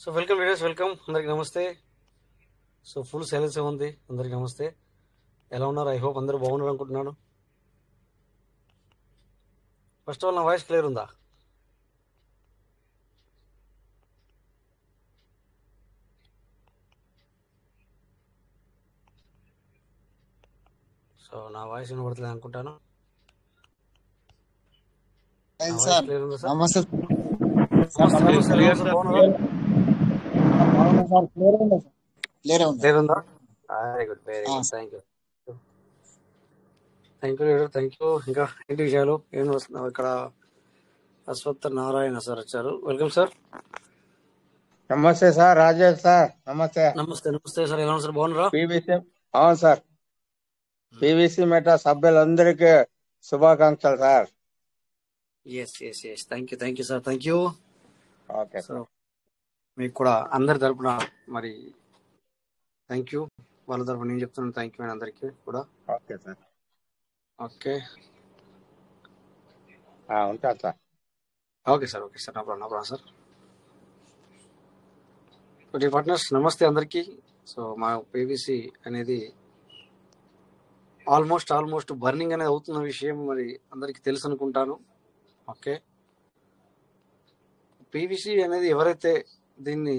So welcome leaders, welcome అందరికి నమస్తే. So full silence ఉంది. అందరికి నమస్తే. ఎలా ఉన్నారు? ఐ హోప్ అందరూ బాగున్నారు అనుకుంటున్నాను. ఫస్ట్ ఆఫ్ ఆల్ నా వాయిస్ క్లియర్ ఉందా? సో నా వాయిస్ వినబడతలేదు అనుకుంటాను. నా వాయిస్ సార్ క్లియర్ ఉందా సార్? నమస్తే నమస్తే నమస్తే. ఎలా ఉన్నారు? బాగున్నారా? సార్ క్లియర్ ఉంది. క్లియర్ ఉందా? Very good, very good. Thank you, thank you leader, thank you. ఇంకా ఏంటి విషయాలు? ఏం వస్తున్నావు? ఇక్కడ అశ్వత్థ నారాయణ సార్ వచ్చారు. Welcome sir. నమస్తే సార్, రాజేష్ సార్. నమస్తే. నమస్తే నమస్తే సార్. ఎలా ఉన్నారు సార్? బాగున్నారా? పీవీసీ అవును సార్, పీవీసీ మెటా సభ్యులందరికీ శుభాకాంక్షలు sir. Yes yes yes, thank you sir, thank you. Okay so మీకు కూడా అందరి తరపున మరి థ్యాంక్ యూ. వాళ్ళ తరపున నేను చెప్తున్నాను థ్యాంక్ యూ అందరికీ కూడా. Okay sir. ఓకే ఉంటాను sir. Okay sir, okay sir. నా ప్రాబ్లం సార్. ఓకే పార్ట్నర్స్, నమస్తే అందరికీ. సో మా పీవీసీ అనేది ఆల్మోస్ట్ బర్నింగ్ అనేది అవుతున్న విషయం మరి అందరికీ తెలుసు అనుకుంటాను. ఓకే, పీవీసీ అనేది ఎవరైతే దీన్ని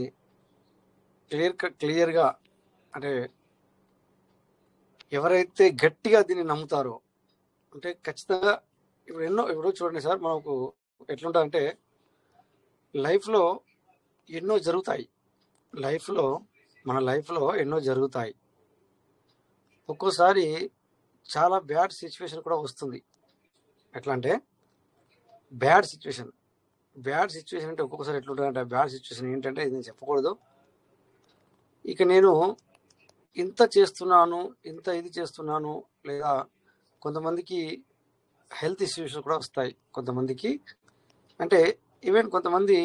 క్లియర్గా అంటే ఎవరైతే గట్టిగా దీన్ని నమ్ముతారో అంటే ఖచ్చితంగా ఇప్పుడు చూడండి సార్, మనకు ఎట్లుంటుందంటే లైఫ్లో ఎన్నో జరుగుతాయి. మన లైఫ్లో ఎన్నో జరుగుతాయి. ఒక్కోసారి చాలా బ్యాడ్ సిచ్యువేషన్ కూడా వస్తుంది. ఎట్లా అంటే బ్యాడ్ సిచ్యువేషన్ అంటే ఒక్కొక్కసారి ఎట్లుంటుందంటే బ్యాడ్ సిచ్యువేషన్ ఏంటంటే ఇది నేను చెప్పకూడదు. ఇక నేను ఇంత చేస్తున్నాను, ఇంత ఇది చేస్తున్నాను, లేదా కొంతమందికి హెల్త్ ఇష్యూస్ కూడా వస్తాయి. కొంతమందికి అంటే ఈవెన్ కొంతమంది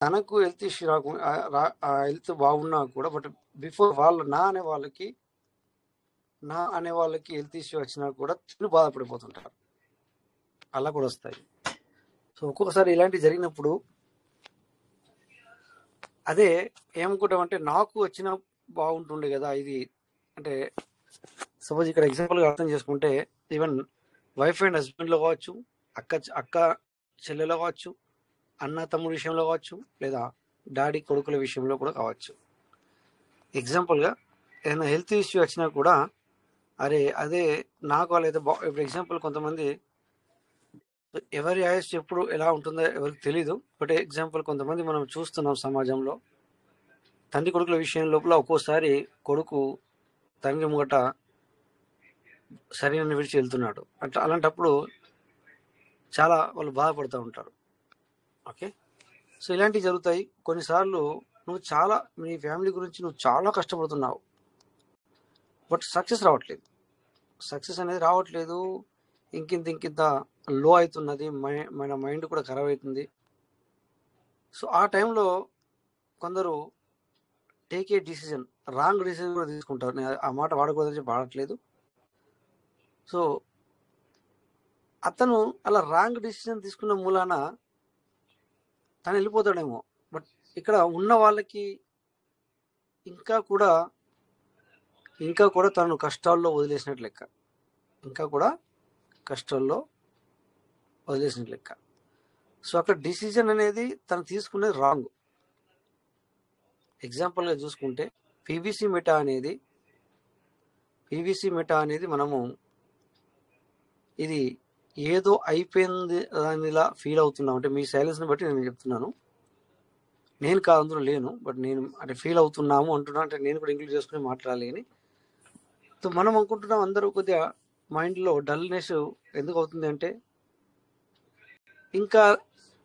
తనకు హెల్త్ ఇష్యూ రాకుండా హెల్త్ బాగున్నా కూడా బట్ బిఫోర్ వాళ్ళు నా అనే వాళ్ళకి హెల్త్ ఇష్యూ వచ్చినా కూడా తిని బాధపడిపోతుంటారు. అలా కూడా వస్తాయి. సో ఒక్కొక్కసారి ఇలాంటివి జరిగినప్పుడు అదే ఏమనుకుంటామంటే నాకు వచ్చిన బాగుంటుండే కదా ఇది. అంటే సపోజ్ ఇక్కడ ఎగ్జాంపుల్గా అర్థం చేసుకుంటే ఈవెన్ వైఫ్ అండ్ హస్బెండ్లో కావచ్చు, అక్క చెల్లెలో కావచ్చు, అన్న తమ్ముడి విషయంలో కావచ్చు, లేదా డాడీ కొడుకుల విషయంలో కూడా కావచ్చు. ఎగ్జాంపుల్గా ఏదైనా హెల్త్ ఇష్యూ వచ్చినా కూడా అదే నాకు వాళ్ళైతే ఇప్పుడు ఎగ్జాంపుల్ కొంతమంది ఎవరి ఆయుష్ ఎప్పుడు ఎలా ఉంటుందో ఎవరికి తెలీదు. బట్ ఎగ్జాంపుల్ కొంతమంది మనం చూస్తున్నాం సమాజంలో తండ్రి కొడుకుల విషయం లోపల ఒక్కోసారి కొడుకు తండ్రి ముంగట శరీరాన్ని విడిచి వెళ్తున్నాడు. అలాంటప్పుడు చాలా వాళ్ళు బాధపడుతూ ఉంటారు. ఓకే, సో ఇలాంటివి జరుగుతాయి. కొన్నిసార్లు నీ ఫ్యామిలీ గురించి నువ్వు చాలా కష్టపడుతున్నావు, బట్ సక్సెస్ అనేది రావట్లేదు. ఇంకింత లో అవుతున్నది, మన మైండ్ కూడా ఖరాబ్ అవుతుంది. సో ఆ టైంలో కొందరు take a decision, wrong decision కూడా తీసుకుంటారు. నేను ఆ మాట వాడకూడదని వాడట్లేదు. సో అతను అలా రాంగ్ డిసిజన్ తీసుకున్న మూలాన తను వెళ్ళిపోతాడేమో. బట్ ఇక్కడ ఉన్న వాళ్ళకి ఇంకా కూడా తను కష్టాల్లో వదిలేసినట్లు లెక్క. సో అక్కడ డిసిజన్ అనేది తను తీసుకునేది రాంగ్. ఎగ్జాంపుల్గా చూసుకుంటే పీవీసీ మెటా అనేది మనము ఇది ఏదో అయిపోయింది దానిలా ఫీల్ అవుతున్నాం. అంటే మీ సైలెన్స్ని బట్టి నేను చెప్తున్నాను. నేను కాదు అందులో లేను, బట్ నేను అంటే ఫీల్ అవుతున్నాము అంటున్నా. అంటే నేను కూడా ఇంక్లూడ్ చేసుకుని మాట్లాడాలి అని. సో మనం అనుకుంటున్నాం అందరూ కొద్దిగా మైండ్లో డల్నెస్ ఎందుకు అవుతుంది అంటే ఇంకా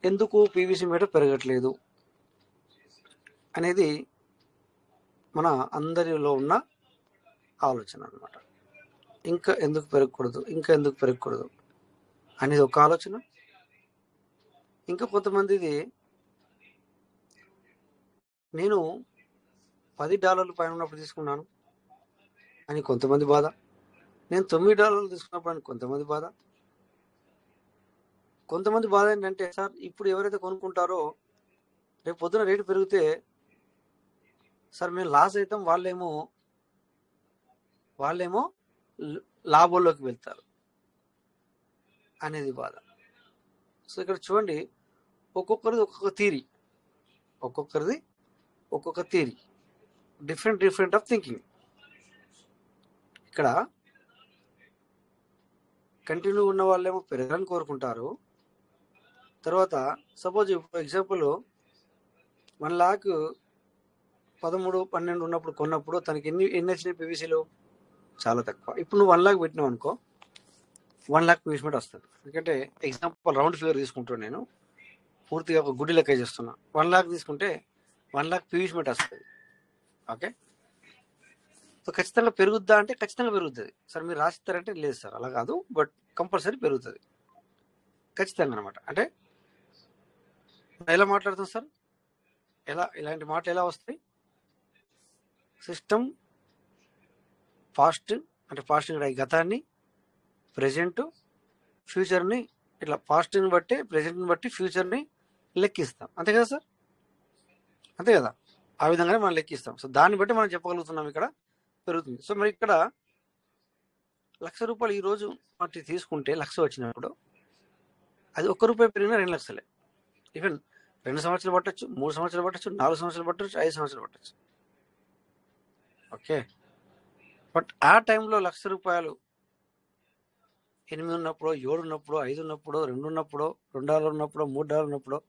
ఎందుకు పీవీసీ మెటా పెరగట్లేదు అనేది మన అందరిలో ఉన్న ఆలోచన అన్నమాట. ఇంకా ఎందుకు పెరగకూడదు అనేది ఒక ఆలోచన. ఇంకా కొంతమందిది నేను $10 పైన ఉన్నప్పుడు తీసుకున్నాను అని కొంతమంది బాధ, నేను $9 తీసుకున్నప్పుడు అని కొంతమంది బాధ ఏంటంటే సార్ ఇప్పుడు ఎవరైతే కొనుక్కుంటారో రేపు పొద్దున రేటు పెరిగితే సార్ మేము లాస్ అవుతాం, వాళ్ళేమో లాభంలోకి వెళ్తారు అనేది బాధ. సో ఇక్కడ చూడండి, ఒక్కొక్కరిది ఒక్కొక్క థియరీ, డిఫరెంట్ ఆఫ్ థింకింగ్. ఇక్కడ కంటిన్యూ ఉన్న వాళ్ళేమో పెరగాలని కోరుకుంటారు. తర్వాత సపోజ్ ఎగ్జాంపుల్ 1 లాక్ 13, 12 ఉన్నప్పుడు కొన్నప్పుడు తనకి ఎన్ని వచ్చినాయి పీవీసీలు? చాలా తక్కువ. ఇప్పుడు నువ్వు 1 లాక్ పెట్టినావు అనుకో, 1 లాక్ పీవీసీ మీటర్ వస్తుంది. ఎందుకంటే ఎగ్జాంపుల్ రౌండ్ ఫిగర్ తీసుకుంటాను, నేను పూర్తిగా ఒక గుడి లెక్క చేస్తున్నా. 1 లాక్ తీసుకుంటే 1 లాక్ పీవీసీ మీటర్ వస్తుంది. ఓకే, సో ఖచ్చితంగా పెరుగుద్దా అంటే ఖచ్చితంగా పెరుగుతుంది సార్. మీరు రాసిస్తారంటే లేదు సార్, అలా కాదు, బట్ కంపల్సరీ పెరుగుతుంది ఖచ్చితంగా అనమాట. అంటే ఎలా మాట్లాడుతాం సార్, ఇలాంటి మాటలు ఎలా వస్తాయి? సిస్టమ్ పాస్ట్ అంటే పాస్ట్ గతాన్ని, ప్రజెంట్, ఫ్యూచర్ని, ఇట్లా పాస్ట్ని బట్టి ప్రజెంట్ని బట్టి ఫ్యూచర్ని లెక్కిస్తాం. అంతే కదా సార్? అంతే కదా, ఆ విధంగానే మనం లెక్కిస్తాం. సో దాన్ని బట్టి మనం చెప్పగలుగుతున్నాం ఇక్కడ పెరుగుతుంది. సో మరి ఇక్కడ ₹1,00,000 ఈరోజు వాటి తీసుకుంటే 1,00,000 వచ్చినప్పుడు అది ₹1 పెరిగినా 2 లక్షలే. ఈవెన్ 2 సంవత్సరాలు పట్టచ్చు, 3 సంవత్సరాలు పట్టచ్చు, 4 సంవత్సరాలు పట్టచ్చు, 5 సంవత్సరాలు పట్టచ్చు. ఓకే, బట్ ఆ టైంలో ₹1,00,000 8 ఉన్నప్పుడు, 7 ఉన్నప్పుడు, 5 ఉన్నప్పుడు, 2 ఉన్నప్పుడు, $2 ఉన్నప్పుడు, $3 ఉన్నప్పుడు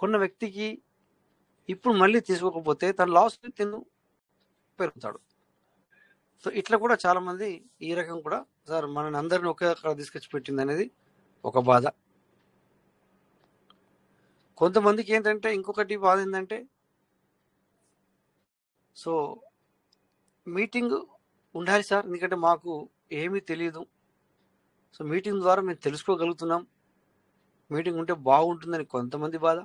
కొన్న వ్యక్తికి ఇప్పుడు మళ్ళీ తీసుకోకపోతే తన లాస్ పెరుగుతాడు. సో ఇట్లా కూడా చాలా మంది ఈ రకం కూడా సార్ మనని అందరిని ఒకే అక్కడ తీసుకొచ్చి పెట్టింది అనేది ఒక బాధ. కొంతమందికి ఏంటంటే ఇంకొకటి బాధ ఏంటంటే, సో మీటింగ్ ఉండాలి సార్, ఎందుకంటే మాకు ఏమీ తెలియదు, సో మీటింగ్ ద్వారా మేము తెలుసుకోగలుగుతున్నాం, మీటింగ్ ఉంటే బాగుంటుందని కొంతమంది బాధ.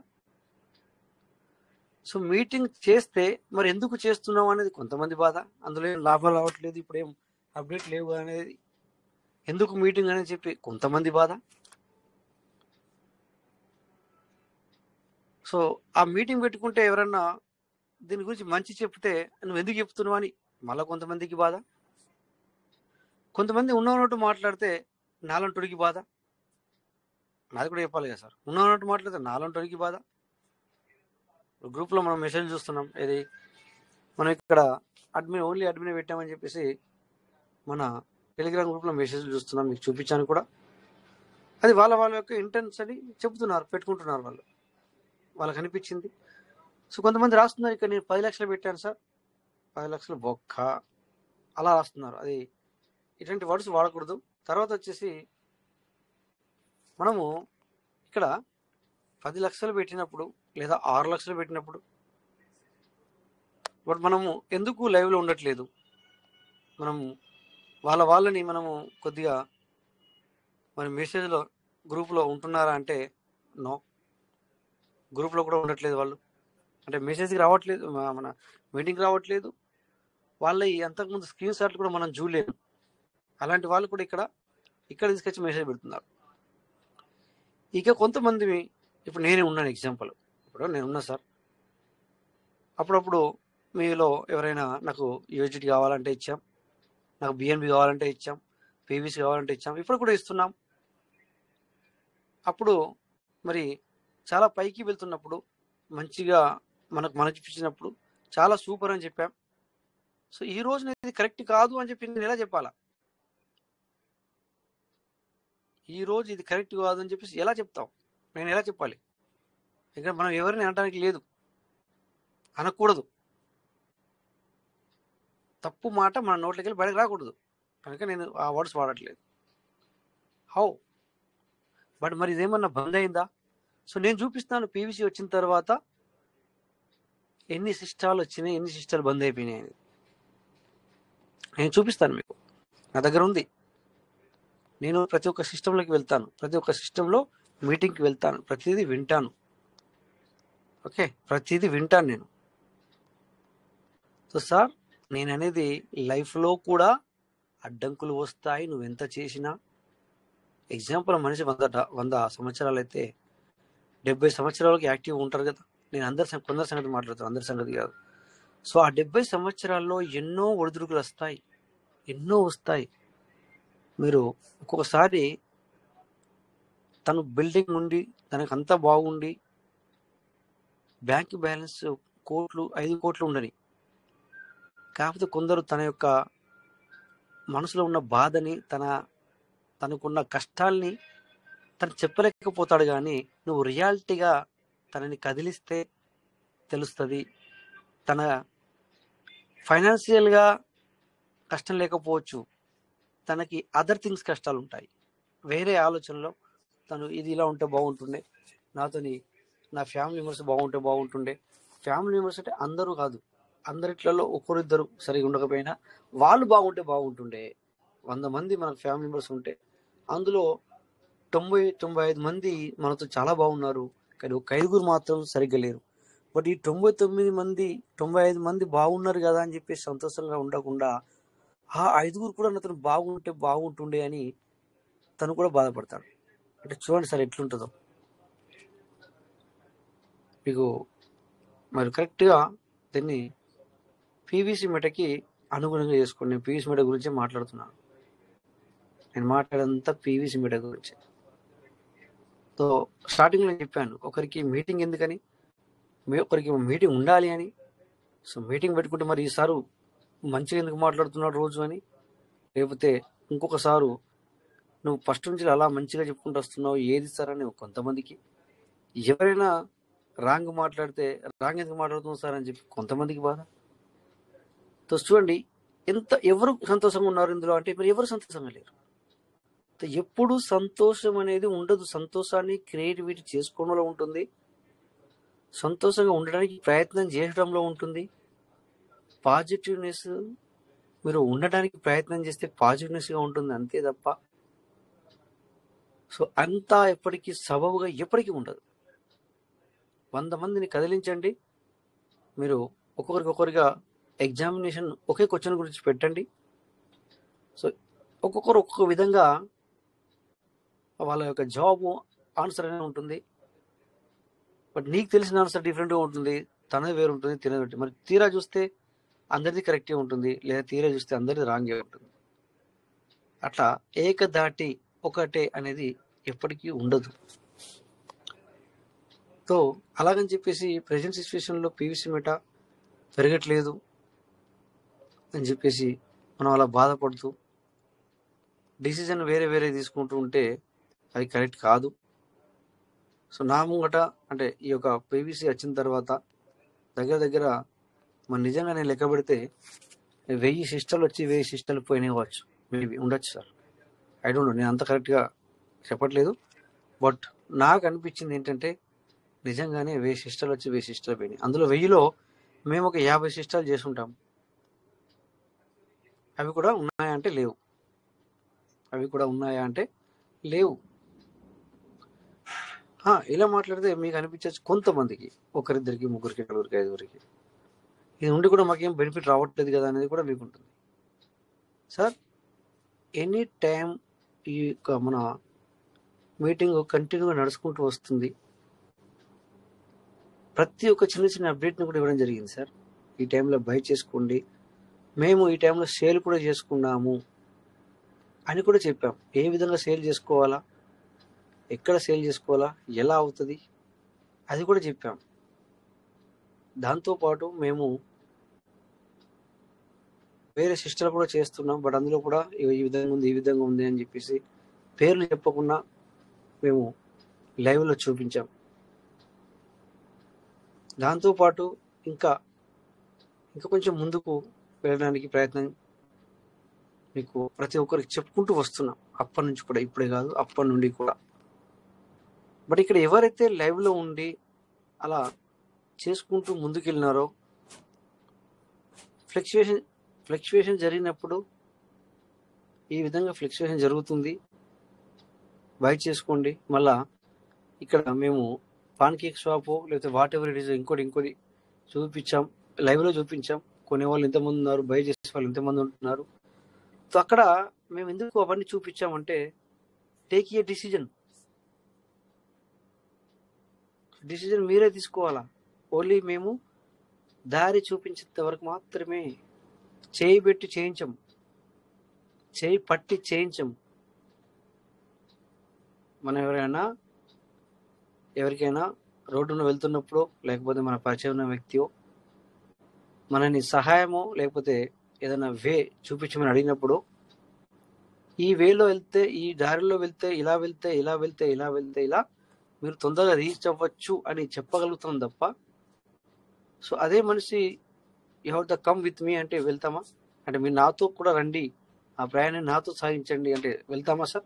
సో మీటింగ్ చేస్తే మరి ఎందుకు చేస్తున్నాం అనేది కొంతమంది బాధ. అందులో ఏం లాభాలు రావట్లేదు, ఇప్పుడు ఏం అప్డేట్ లేవు అనేది ఎందుకు మీటింగ్ అని చెప్పి కొంతమంది బాధ. సో ఆ మీటింగ్ పెట్టుకుంటే ఎవరన్నా దీని గురించి మంచి చెప్తే నువ్వు ఎందుకు చెప్తున్నావు అని మళ్ళీ కొంతమందికి బాధ. కొంతమంది ఉన్నట్టు మాట్లాడితే నాలంటోడికి బాధ. నాది కూడా చెప్పాలి కదా సార్, ఉన్నట్టు మాట్లాడితే నాలంటోడికి బాధ. గ్రూప్లో మనం మెసేజ్ చూస్తున్నాం, ఏది మనం ఇక్కడ ఓన్లీ అడ్మిన్ పెట్టామని చెప్పేసి మన టెలిగ్రామ్ గ్రూప్లో మెసేజ్ చూస్తున్నాం, మీకు చూపించాను కూడా. అది వాళ్ళ యొక్క ఇంటెన్స్ అని చెబుతున్నారు, పెట్టుకుంటున్నారు వాళ్ళకి అనిపించింది. సో కొంతమంది రాస్తున్నారు, ఇక్కడ నేను 10 లక్షలు పెట్టాను సార్, 10 లక్షలు బొక్క అలా రాస్తున్నారు. అది ఇటువంటి వర్డ్స్ వాడకూడదు. తర్వాత వచ్చేసి మనము ఇక్కడ 10 లక్షలు పెట్టినప్పుడు లేదా 6 లక్షలు పెట్టినప్పుడు బట్ మనము ఎందుకు లైవ్లో ఉండట్లేదు? మనము వాళ్ళని మనము కొద్దిగా మన మెసేజ్లో గ్రూప్లో ఉంటున్నారా అంటే నో, గ్రూప్లో కూడా ఉండట్లేదు వాళ్ళు. అంటే మెసేజ్కి రావట్లేదు, మన మీటింగ్కి రావట్లేదు. వాళ్ళ అంతకుముందు స్క్రీన్ షాట్లు కూడా మనం చూడలేము. అలాంటి వాళ్ళు కూడా ఇక్కడ తీసుకొచ్చి మెసేజ్ పెడుతున్నారు. ఇక కొంతమంది, ఇప్పుడు నేనే ఉన్నాను ఎగ్జాంపుల్, ఇప్పుడు నేను ఉన్నా సార్, అప్పుడప్పుడు మీలో ఎవరైనా నాకు యూజిటీ కావాలంటే ఇచ్చాం, నాకు బిఎన్బి కావాలంటే ఇచ్చాం, పీవీసీ కావాలంటే ఇచ్చాం, ఇప్పుడు కూడా ఇస్తున్నాం. అప్పుడు మరి చాలా పైకి వెళ్తున్నప్పుడు మంచిగా మనకు చూపించినప్పుడు చాలా సూపర్ అని చెప్పాం. సో ఈ రోజున ఇది కరెక్ట్ కాదు అని చెప్పి నేను ఎలా చెప్పాలా? ఈ రోజు ఇది కరెక్ట్ కాదు అని చెప్పేసి ఎలా చెప్తాం? నేను ఎలా చెప్పాలి? ఇక్కడ మనం ఎవరిని అనడానికి లేదు, అనకూడదు. తప్పు మాట మన నోట్లోకి వెళ్ళి బయటకు రాకూడదు, కనుక నేను ఆ వర్డ్స్ వాడట్లేదు. హౌ బట్ మరి ఇదేమన్నా బంద్ అయిందా? సో నేను చూపిస్తాను పీవీసీ వచ్చిన తర్వాత ఎన్ని సిస్టాలు వచ్చినాయి, ఎన్ని సిస్టాలు బంద్ అయిపోయినాయి అని నేను చూపిస్తాను మీకు. నా దగ్గర ఉంది. నేను ప్రతి ఒక్క సిస్టంలోకి వెళ్తాను, ప్రతి ఒక్క సిస్టంలో మీటింగ్కి వెళ్తాను, ప్రతిదీ వింటాను. ఓకే, ప్రతిదీ వింటాను నేను. సో సార్ నేను అనేది లైఫ్లో కూడా అడ్డంకులు వస్తాయి, నువ్వు ఎంత చేసినా. ఎగ్జాంపుల్ మనిషి 100 సంవత్సరాలు అయితే 70 సంవత్సరాలకి యాక్టివ్ ఉంటారు కదా. నేను కొందరి సంగతి మాట్లాడుతాను, అందరి సంగతి కాదు. సో ఆ 70 సంవత్సరాల్లో ఎన్నో ఒడిదుడుకులు వస్తాయి, ఎన్నో వస్తాయి. మీరు ఒక్కొక్కసారి తను బిల్డింగ్ ఉండి తనకు అంతా బాగుండి బ్యాంక్ బ్యాలెన్స్ 5 కోట్లు ఉండని, కాకపోతే కొందరు తన యొక్క మనసులో ఉన్న బాధని తనకున్న కష్టాల్ని తను చెప్పలేకపోతాడు. కానీ నువ్వు రియాలిటీగా తనని కదిలిస్తే తెలుస్తుంది. తన ఫైనాన్షియల్గా కష్టం లేకపోవచ్చు, తనకి అదర్ థింగ్స్ కష్టాలు ఉంటాయి. వేరే ఆలోచనలో తను ఇది ఇలా ఉంటే బాగుంటుండే, నాతోని నా ఫ్యామిలీ మెంబర్స్ బాగుంటే బాగుంటుండే. ఫ్యామిలీ మెంబర్స్ అంటే అందరూ కాదు, అందరిట్లలో ఒకరిద్దరు సరిగా ఉండకపోయినా వాళ్ళు బాగుంటే బాగుంటుండే. 100 మంది మనకు ఫ్యామిలీ మెంబర్స్ ఉంటే అందులో 90-95 మంది మనతో చాలా బాగున్నారు, కానీ ఒక 5 మాత్రం సరిగ్గా లేరు. బట్ ఈ 95 మంది బాగున్నారు కదా అని చెప్పేసి సంతోషంగా ఉండకుండా ఆ 5 కూడా నాతో బాగుంటే బాగుంటుండే అని తను కూడా బాధపడతాడు. అంటే చూడండి సార్ ఎట్లుంటుందో. మీకు మరి కరెక్ట్గా దీన్ని పీవీసీ మెటకి అనుగుణంగా చేసుకోండి. నేను పీవీసీ మెట గురించి మాట్లాడుతున్నాను. నేను మాట్లాడేంతా పీవీసీ మెట గురించి. సో స్టార్టింగ్లో చెప్పాను, ఒకరికి మీటింగ్ ఎందుకని, ఒకరికి మీటింగ్ ఉండాలి అని. సో మీటింగ్ పెట్టుకుంటే మరి ఈసారి మంచిగా ఎందుకు మాట్లాడుతున్నాడు రోజు అని, లేకపోతే ఇంకొకసారి నువ్వు ఫస్ట్ నుంచి అలా మంచిగా చెప్పుకుంటూ వస్తున్నావు ఏది సార్ అని కొంతమందికి, ఎవరైనా రాంగ్ మాట్లాడితే రాంగ్ ఎందుకు మాట్లాడుతున్నావు సార్ అని చెప్పి కొంతమందికి బాధ. సో చూడండి ఎవరు సంతోషంగా ఉన్నారు ఇందులో అంటే మరి ఎవరు సంతోషంగా లేరు. ఎప్పుడు సంతోషం అనేది ఉండదు. సంతోషాన్ని క్రియేటివిటీ చేసుకోవడంలో ఉంటుంది, సంతోషంగా ఉండడానికి ప్రయత్నం చేయడంలో ఉంటుంది. పాజిటివ్నెస్ మీరు ఉండడానికి ప్రయత్నం చేస్తే పాజిటివ్నెస్గా ఉంటుంది, అంతే తప్ప సో అంతా ఎప్పటికీ సబబుగా ఎప్పటికీ ఉండదు. 100 మందిని కదిలించండి, మీరు ఒక్కొక్కరిగా ఎగ్జామినేషన్ ఒకే క్వశ్చన్ గురించి పెట్టండి. సో ఒక్కొక్కరు ఒక్కొక్క విధంగా వాళ్ళ యొక్క జాబ్ ఆన్సర్ అనేది ఉంటుంది. బట్ నీకు తెలిసిన ఆన్సర్ డిఫరెంట్గా ఉంటుంది, తనది వేరు ఉంటుంది, తినది. మరి తీరా చూస్తే అందరిది కరెక్టే ఉంటుంది, లేదా తీరా చూస్తే అందరిది రాంగే ఉంటుంది. అట్లా ఏకదాటి ఒకటే అనేది ఎప్పటికీ ఉండదు. సో అలాగని చెప్పేసి ప్రజెంట్ సిచ్యువేషన్లో పీవీసీ మెట పెరగట్లేదు అని చెప్పేసి మనం అలా బాధపడుతూ డిసిజన్ వేరే తీసుకుంటూ ఉంటే అది కరెక్ట్ కాదు. సో నా ముంగట అంటే ఈ యొక్క పీవీసీ వచ్చిన తర్వాత దగ్గర మన నిజంగా నేను లెక్క పెడితే 1000 సిస్టర్లు వచ్చి 1000 సిస్టర్లు పోయినాయి కావచ్చు, మేబీ ఉండొచ్చు సార్, ఐ డోంట్ నో. నేను అంత కరెక్ట్గా చెప్పట్లేదు, బట్ నాకు అనిపించింది ఏంటంటే నిజంగానే 1000 సిస్టర్లు వచ్చి 1000 సిస్టర్లు పోయినాయి. అందులో 1000లో మేము ఒక 50 సిస్టర్లు చేసి ఉంటాం. అవి కూడా ఉన్నాయా అంటే లేవు, అవి కూడా ఉన్నాయా అంటే లేవు. ఇలా మాట్లాడితే మీకు అనిపించచ్చు కొంతమందికి, ఒకరిద్దరికి, ముగ్గురికి, నలుగురికి, 5గురికి, ఇది ఉండి కూడా మాకేం బెనిఫిట్ రావట్లేదు కదా అనేది కూడా మీకు ఉంటుంది. సార్ ఎనీ టైం ఈ యొక్క మన మీటింగ్ కంటిన్యూగా నడుచుకుంటూ వస్తుంది. ప్రతి ఒక్క చిన్న అప్డేట్ని కూడా ఇవ్వడం జరిగింది సార్. ఈ టైంలో బై చేసుకోండి, మేము ఈ టైంలో సేల్ కూడా చేసుకున్నాము అని కూడా చెప్పాం. ఏ విధంగా సేల్ చేసుకోవాలా, ఎక్కడ సేల్ చేసుకోవాలా, ఎలా అవుతుంది అది కూడా చెప్పాం. దాంతోపాటు మేము వేరే సిస్టర్లు కూడా చేస్తున్నాం, బట్ అందులో కూడా ఈ విధంగా ఉంది అని చెప్పేసి పేర్లు చెప్పకుండా మేము లైవ్లో చూపించాం. దాంతోపాటు ఇంకా కొంచెం ముందుకు వెళ్ళడానికి ప్రయత్నం మీకు ప్రతి ఒక్కరికి చెప్పుకుంటూ వస్తున్నాం, అప్పటి నుంచి కూడా, ఇప్పుడే కాదు అప్పటి నుండి కూడా. బట్ ఇక్కడ ఎవరైతే లైవ్లో ఉండి అలా చేసుకుంటూ ముందుకెళ్ళినారో, ఫ్లక్చుయేషన్ జరిగినప్పుడు ఈ విధంగా ఫ్లక్చుయేషన్ జరుగుతుంది, బై చేసుకోండి. మళ్ళా ఇక్కడ మేము పాన్ కేక్ షాపు లేకపోతే వాట్ ఎవర్ ఇట్ ఈస్ ఇంకోటి చూపించాం, లైవ్లో చూపించాం. కొనే వాళ్ళు ఎంతమంది ఉన్నారు, బై చేసే వాళ్ళు ఎంతమంది ఉంటున్నారు. సో అక్కడ మేము ఎందుకు అవన్నీ చూపించామంటే టేక్ ఏ డిసిజన్ మీరే తీసుకోవాలా. ఓన్లీ మేము దారి చూపించేంత వరకు మాత్రమే. చేయి పెట్టి చేయించం, చేయి పట్టి చేయించం. మనం ఎవరికైనా రోడ్డును వెళ్తున్నప్పుడు, లేకపోతే మన పరిచయం ఉన్న వ్యక్తియో మనని సహాయమో లేకపోతే ఏదైనా వే చూపించమని అడిగినప్పుడు, ఈ వేలో వెళ్తే, ఈ దారిలో వెళ్తే, ఇలా వెళ్తే, ఇలా వెళ్తే, ఇలా వెళ్తే, ఇలా మీరు తొందరగా రీచ్ అవ్వచ్చు అని చెప్పగలుగుతాం తప్ప, సో అదే మనిషి you have the come with me అంటే వెళ్తామా? అంటే మీరు నాతో కూడా రండి, ఆ ప్రయాణాన్ని నాతో సాగించండి అంటే వెళ్తామా సార్?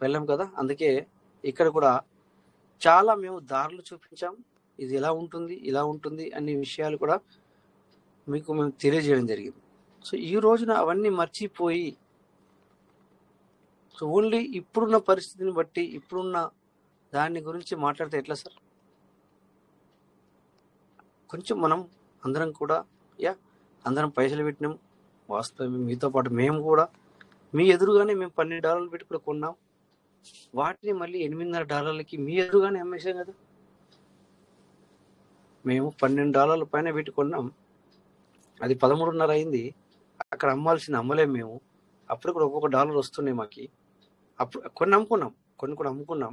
వెళ్ళాం కదా. అందుకే ఇక్కడ కూడా చాలా మేము దారులు చూపించాం, ఇది ఎలా ఉంటుంది, ఇలా ఉంటుంది అనే విషయాలు కూడా మీకు మేము తెలియజేయడం జరిగింది. సో ఈ రోజున అవన్నీ మర్చిపోయి, సో ఓన్లీ ఇప్పుడున్న పరిస్థితిని బట్టి, ఇప్పుడున్న దాని గురించి మాట్లాడితే ఎట్లా సార్? కొంచెం మనం అందరం కూడా అందరం పైసలు పెట్టినాం, వాస్తవం మీతో పాటు మేము కూడా మీ ఎదురుగానే మేము $12 పెట్టి కూడా కొన్నాం. వాటిని మళ్ళీ $8.5 మీ ఎదురుగానే అమ్మేసాం కదా. మేము $12 పైన పెట్టి కొన్నాం, అది 13.5 అయింది. అక్కడ అమ్మాల్సింది అమ్మలేం మేము. అప్పుడు కూడా ఒక్కొక్క డాలర్ వస్తున్నాయి మాకి. అప్పుడు కొన్ని అమ్ముకున్నాం, కొన్ని కూడా అమ్ముకున్నాం.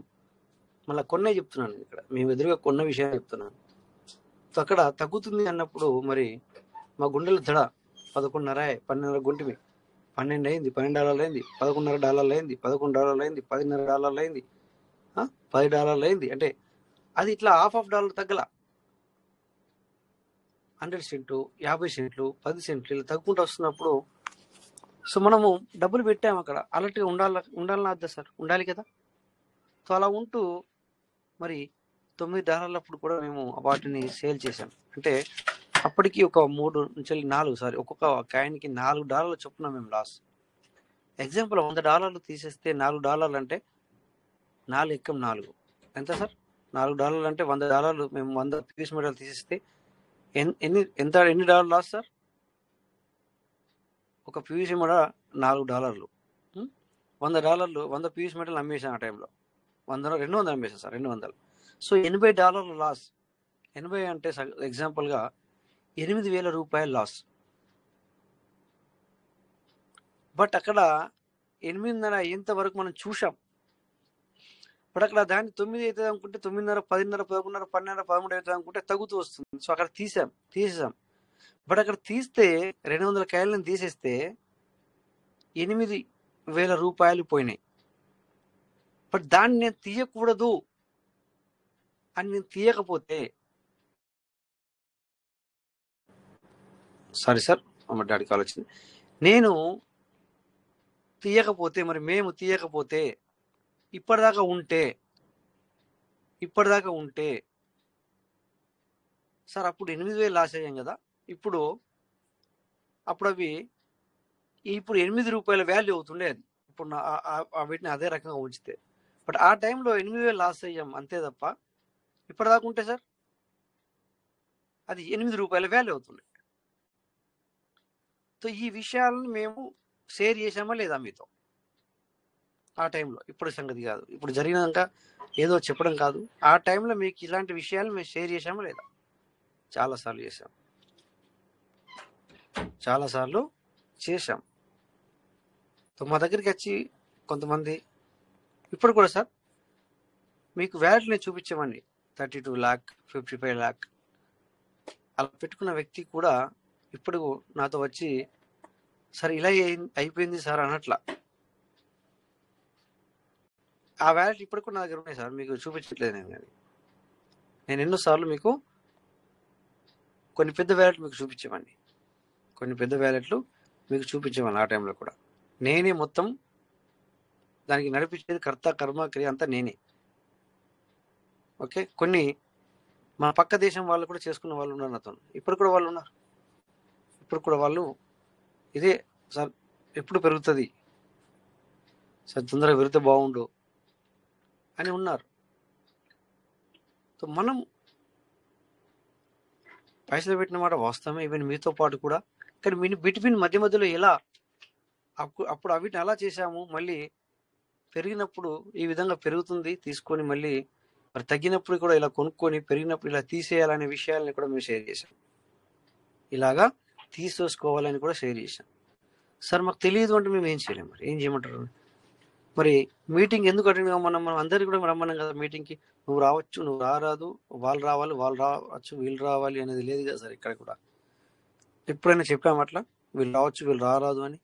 మళ్ళీ కొన్నే చెప్తున్నాను ఇక్కడ, మేము ఎదురుగా కొన్న విషయాన్ని చెప్తున్నాను. సో అక్కడ తగ్గుతుంది అన్నప్పుడు మరి మా గుండెలు దడ. 11.5, 12.5 గుంటివి, 12 అయింది, $12 అయింది, $11.5 అయింది, $11 అయింది, $10.5 అయింది, $10 అయింది. అంటే అది ఇట్లా $0.5 తగ్గల. 100 సెంట్లు, 50 సెంట్లు, 10 సెంట్లు ఇలా తగ్గుకుంటూ వస్తున్నప్పుడు, సో మనము డబ్బులు పెట్టాము అక్కడ, అలర్ట్గా ఉండాలన్నా వద్దా సార్? ఉండాలి కదా. సో అలా ఉంటూ మరి $9 అప్పుడు కూడా మేము వాటిని సేల్ చేశాం. అంటే అప్పటికి ఒక 3 నుంచి 4 ఒక్కొక్క కాయిన్కి $4 చొప్పున మేము లాస్. ఎగ్జాంపుల్ $100 తీసేస్తే $4 అంటే 4 ఎక్కం 4 ఎంత సార్? $4 అంటే $100 మేము 100 పీస్ మెటల్ తీసేస్తే ఎన్ని డాలర్ లాస్ సార్? ఒక పీవీసీ మెటల్ $4, $100 100 పీవీసీ మెటల్ అమ్మేసాను ఆ టైంలో. 200 అమ్మేసాను సార్, 200. So $80 loss. 80 అంటే ఎగ్జాంపుల్గా $8,000 లాస్. బట్ అక్కడ 8.5 అయ్యేంత వరకు మనం చూసాం. బట్ అక్కడ దాన్ని 9 అవుతుంది అనుకుంటే 9.5, 10.5, 11.5, 12, 13 అవుతుంది అనుకుంటే తగ్గుతూ వస్తుంది. సో అక్కడ తీసేసాం. బట్ అక్కడ తీస్తే 200 కాయలను తీసేస్తే $8,000 పోయినాయి. బట్ దాన్ని నేను తీయకూడదు అని నేను తీయకపోతే, సారీ సార్ మా డాడీ కాల్ వచ్చింది, నేను తీయకపోతే, మరి మేము తీయకపోతే ఇప్పటిదాకా ఉంటే సార్ అప్పుడు 8,000 లాస్ అయ్యాం కదా. అప్పుడు అవి ఇప్పుడు $8 వాల్యూ అవుతుండే. అది ఇప్పుడు వీటిని అదే రకంగా ఉంచితే, బట్ ఆ టైంలో 8,000 లాస్ అయ్యాం అంతే తప్ప, ఇప్పటిదాకా ఉంటే సార్ అది $8 వాల్యూ అవుతుండే. సో ఈ విషయాలను మేము షేర్ చేసామా లేదా మీతో ఆ టైంలో? ఇప్పుడు సంగతి కాదు, ఇప్పుడు జరిగినాక ఏదో చెప్పడం కాదు. ఆ టైంలో మీకు ఇలాంటి విషయాలు మేము షేర్ చేసామా లేదా? చాలాసార్లు చేశాం. సో మా దగ్గరికి వచ్చి కొంతమంది ఇప్పుడు కూడా సార్ మీకు వ్యాలెట్ని చూపించామండి, 32 lakh, 55 lakh అలా పెట్టుకున్న వ్యక్తి కూడా ఇప్పుడు నాతో వచ్చి సార్ ఇలా అయిపోయింది సార్ అనట్లా. ఆ వ్యాలెట్ ఇప్పుడు కూడా నా దగ్గర ఉన్నాయి సార్, మీకు చూపించట్లేదు నేను ఎన్నోసార్లు మీకు కొన్ని పెద్ద వ్యాలెట్లు మీకు చూపించామండి, ఆ టైంలో కూడా నేనే మొత్తం దానికి నడిపించేది, కర్త కర్మ క్రియ అంతా నేనే. ఓకే, కొన్ని మా పక్క దేశం వాళ్ళు కూడా చేసుకున్న వాళ్ళు ఉన్నారు నాతో, ఇప్పుడు కూడా వాళ్ళు ఉన్నారు. ఇప్పుడు కూడా వాళ్ళు ఇదే సార్ ఎప్పుడు పెరుగుతుంది సార్, తొందరగా పెరిగితే బాగుండు అని ఉన్నారు. సో మనం పైసలు పెట్టిన మాట వాస్తవమే, ఈవెన్ మీతో పాటు కూడా. కానీ బిట్వీన్ మధ్యలో ఎలా అప్పుడు అవిటిని అలా చేశాము, మళ్ళీ పెరిగినప్పుడు ఈ విధంగా పెరుగుతుంది తీసుకొని మళ్ళీ మరి తగ్గినప్పుడు కూడా ఇలా కొనుక్కొని, పెరిగినప్పుడు ఇలా తీసేయాలనే విషయాలని కూడా మేము షేర్ చేశాం. ఇలాగా తీసేసుకోవాలని కూడా షేర్ చేశాం. సార్ మాకు తెలియదు అంటే మేము ఏం చేయలేము. మరి ఏం చేయమంటారు? మరి మీటింగ్ ఎందుకు అటెండ్ కామన్నాం? మనం అందరికీ కూడా రమ్మన్నాం కదా మీటింగ్కి. నువ్వు రావచ్చు, నువ్వు రారాదు, వాళ్ళు రావాలి, వాళ్ళు రావచ్చు, వీళ్ళు రావాలి అనేది లేదు కదా సార్ ఇక్కడ కూడా. ఎప్పుడైనా చెప్పాము అట్లా వీళ్ళు రావచ్చు, వీళ్ళు రారాదు అని?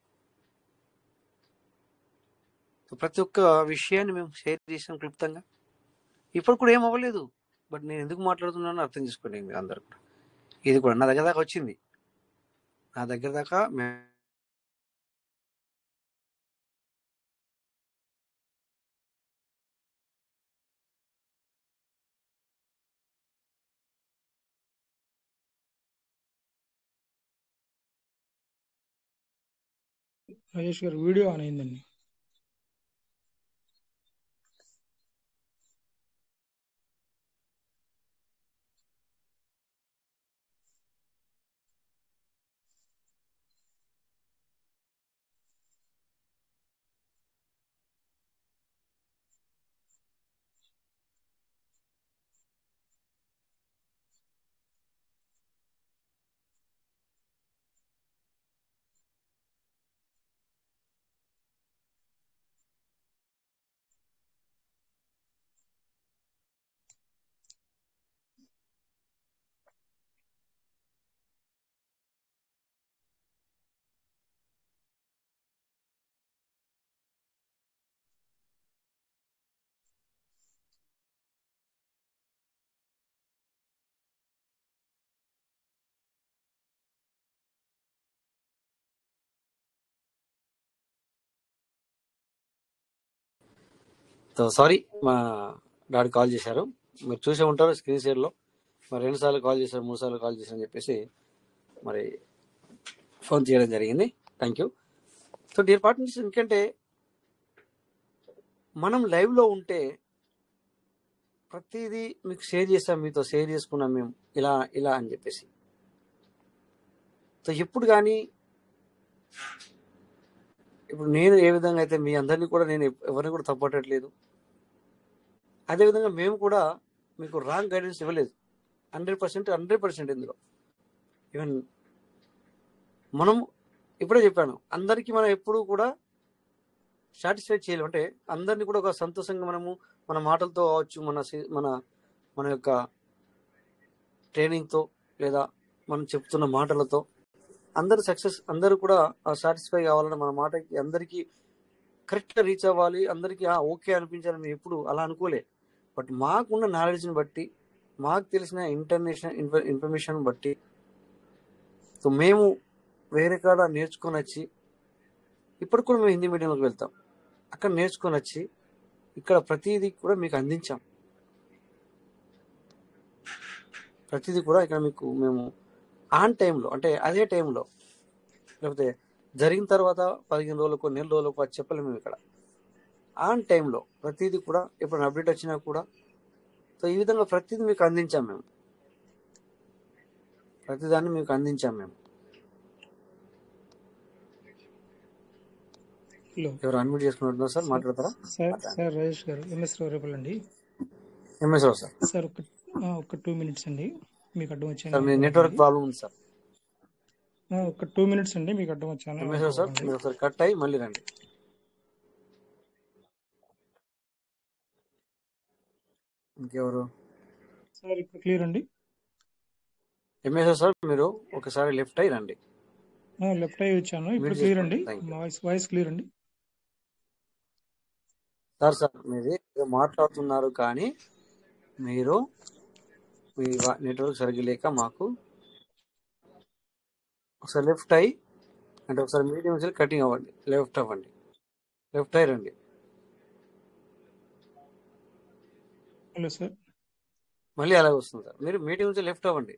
ప్రతి ఒక్క విషయాన్ని మేము షేర్ చేసాం క్లుప్తంగా. ఇప్పుడు కూడా ఏం అవ్వలేదు. బట్ నేను ఎందుకు మాట్లాడుతున్నానో అర్థం చేసుకోండి మీరు అందరు కూడా. ఇది కూడా నా దగ్గర దాకా వచ్చింది. నా దగ్గర దాకా రాజేష్ గారు వీడియో ఆన్ అయిందండి. సారీ, మా డాడీ కాల్ చేశారు. మీరు చూసే ఉంటారు స్క్రీన్ షేర్లో. మరి 2 సార్లు కాల్ చేశారు, 3 సార్లు కాల్ చేశారని చెప్పేసి మరి ఫోన్ చేయడం జరిగింది. Thank you. So dear partners, ఎందుకంటే మనం లైవ్లో ఉంటే ప్రతిదీ మీకు షేర్ చేసాం, మీతో షేర్ చేసుకున్నాం మేము ఇలా ఇలా అని చెప్పేసి. సో ఎప్పుడు కానీ ఇప్పుడు నేను ఏ విధంగా అయితే మీ అందరినీ కూడా నేను ఎవరిని కూడా తప్పట్టట్లేదు, అదేవిధంగా మేము కూడా మీకు రాంగ్ గైడెన్స్ ఇవ్వలేదు. 100% ఇందులో ఈవెన్ మనం ఇప్పుడే చెప్పాను, అందరికీ మనం ఎప్పుడూ కూడా సాటిస్ఫై చేయలేము. అంటే అందరినీ కూడా ఒక సంతోషంగా మనము మన మాటలతో కావచ్చు, మన మన యొక్క ట్రైనింగ్తో లేదా మనం చెప్తున్న మాటలతో అందరూ కూడా సాటిస్ఫై కావాలని మన మాటకి అందరికీ కరెక్ట్గా రీచ్ అవ్వాలి, అందరికీ ఓకే అనిపించాలని మేము ఎప్పుడు అలా అనుకోలే. బట్ మాకున్న నాలెడ్జ్ని బట్టి, మాకు తెలిసిన ఇన్ఫర్మేషన్ బట్టి, సో మేము వేరే కాడ నేర్చుకొని వచ్చి, ఇప్పుడు కూడా మేము హిందీ మీడియంలోకి వెళ్తాం, అక్కడ నేర్చుకొని వచ్చి ఇక్కడ ప్రతిదీ కూడా మీకు అందించాం. ప్రతిదీ కూడా ఇక్కడ మీకు మేము ఆన్ టైంలో, అంటే అదే టైంలో, లేకపోతే జరిగిన తర్వాత 15 రోజులకు, నెల రోజులకు అది చెప్పలేము. మేము ఇక్కడ ఆన్ టైంలో ప్రతిదీ కూడా ఎప్పుడైనా అప్డేట్ వచ్చినా కూడా, సో ఈ విధంగా ప్రతిదీ మీకు అందించాం మేము. ప్రతిదాన్ని మీకు అందించాం మేము. హలో ఎవరు అన్మ్యూట్ చేసుకున్నట్టున్నారు సార్, మాట్లాడతారా? సార్ రాజేష్ గారు, ఎంఎస్ రేపల్ అండి. ఎంఎస్ రావు సార్. సార్ ఒక 2 minutes అండి, మీకు అడ్డం సార్ వచ్చాను. మీ నెట్వర్క్ ప్రాబ్లం ఉంది సార్. ఒక 2 minutes అండి, మీకు అడ్డం వచ్చాను. ఎంఎస్ రావు సార్, మీరు ఒకసారి కట్ అయ్యి మళ్ళీ రండి. ఇంకెవరు? సార్ ఇప్పుడు క్లియర్ అండి. ఎంఎస్ రావు సార్, మీరు ఒకసారి లెఫ్ట్ అయ్యి రండి. లెఫ్ట్ అయ్యి వచ్చాను, ఇప్పుడు క్లియర్ అండి. వాయిస్ క్లియర్ అండి. సార్ మీది మాట్లాడుతున్నారు కానీ మీరు మీ నెట్వర్క్ సరిగ్గా లేక మాకు ఒకసారి లెఫ్ట్ అయ్యి, అంటే ఒకసారి మీడియం వచ్చి కటింగ్ అవ్వండి, లెఫ్ట్ అవ్వండి, లెఫ్ట్ అయ్యి రండి. హలో సార్, మళ్ళీ అలాగే వస్తుంది సార్. మీరు మీడియం నుంచి లెఫ్ట్ అవ్వండి.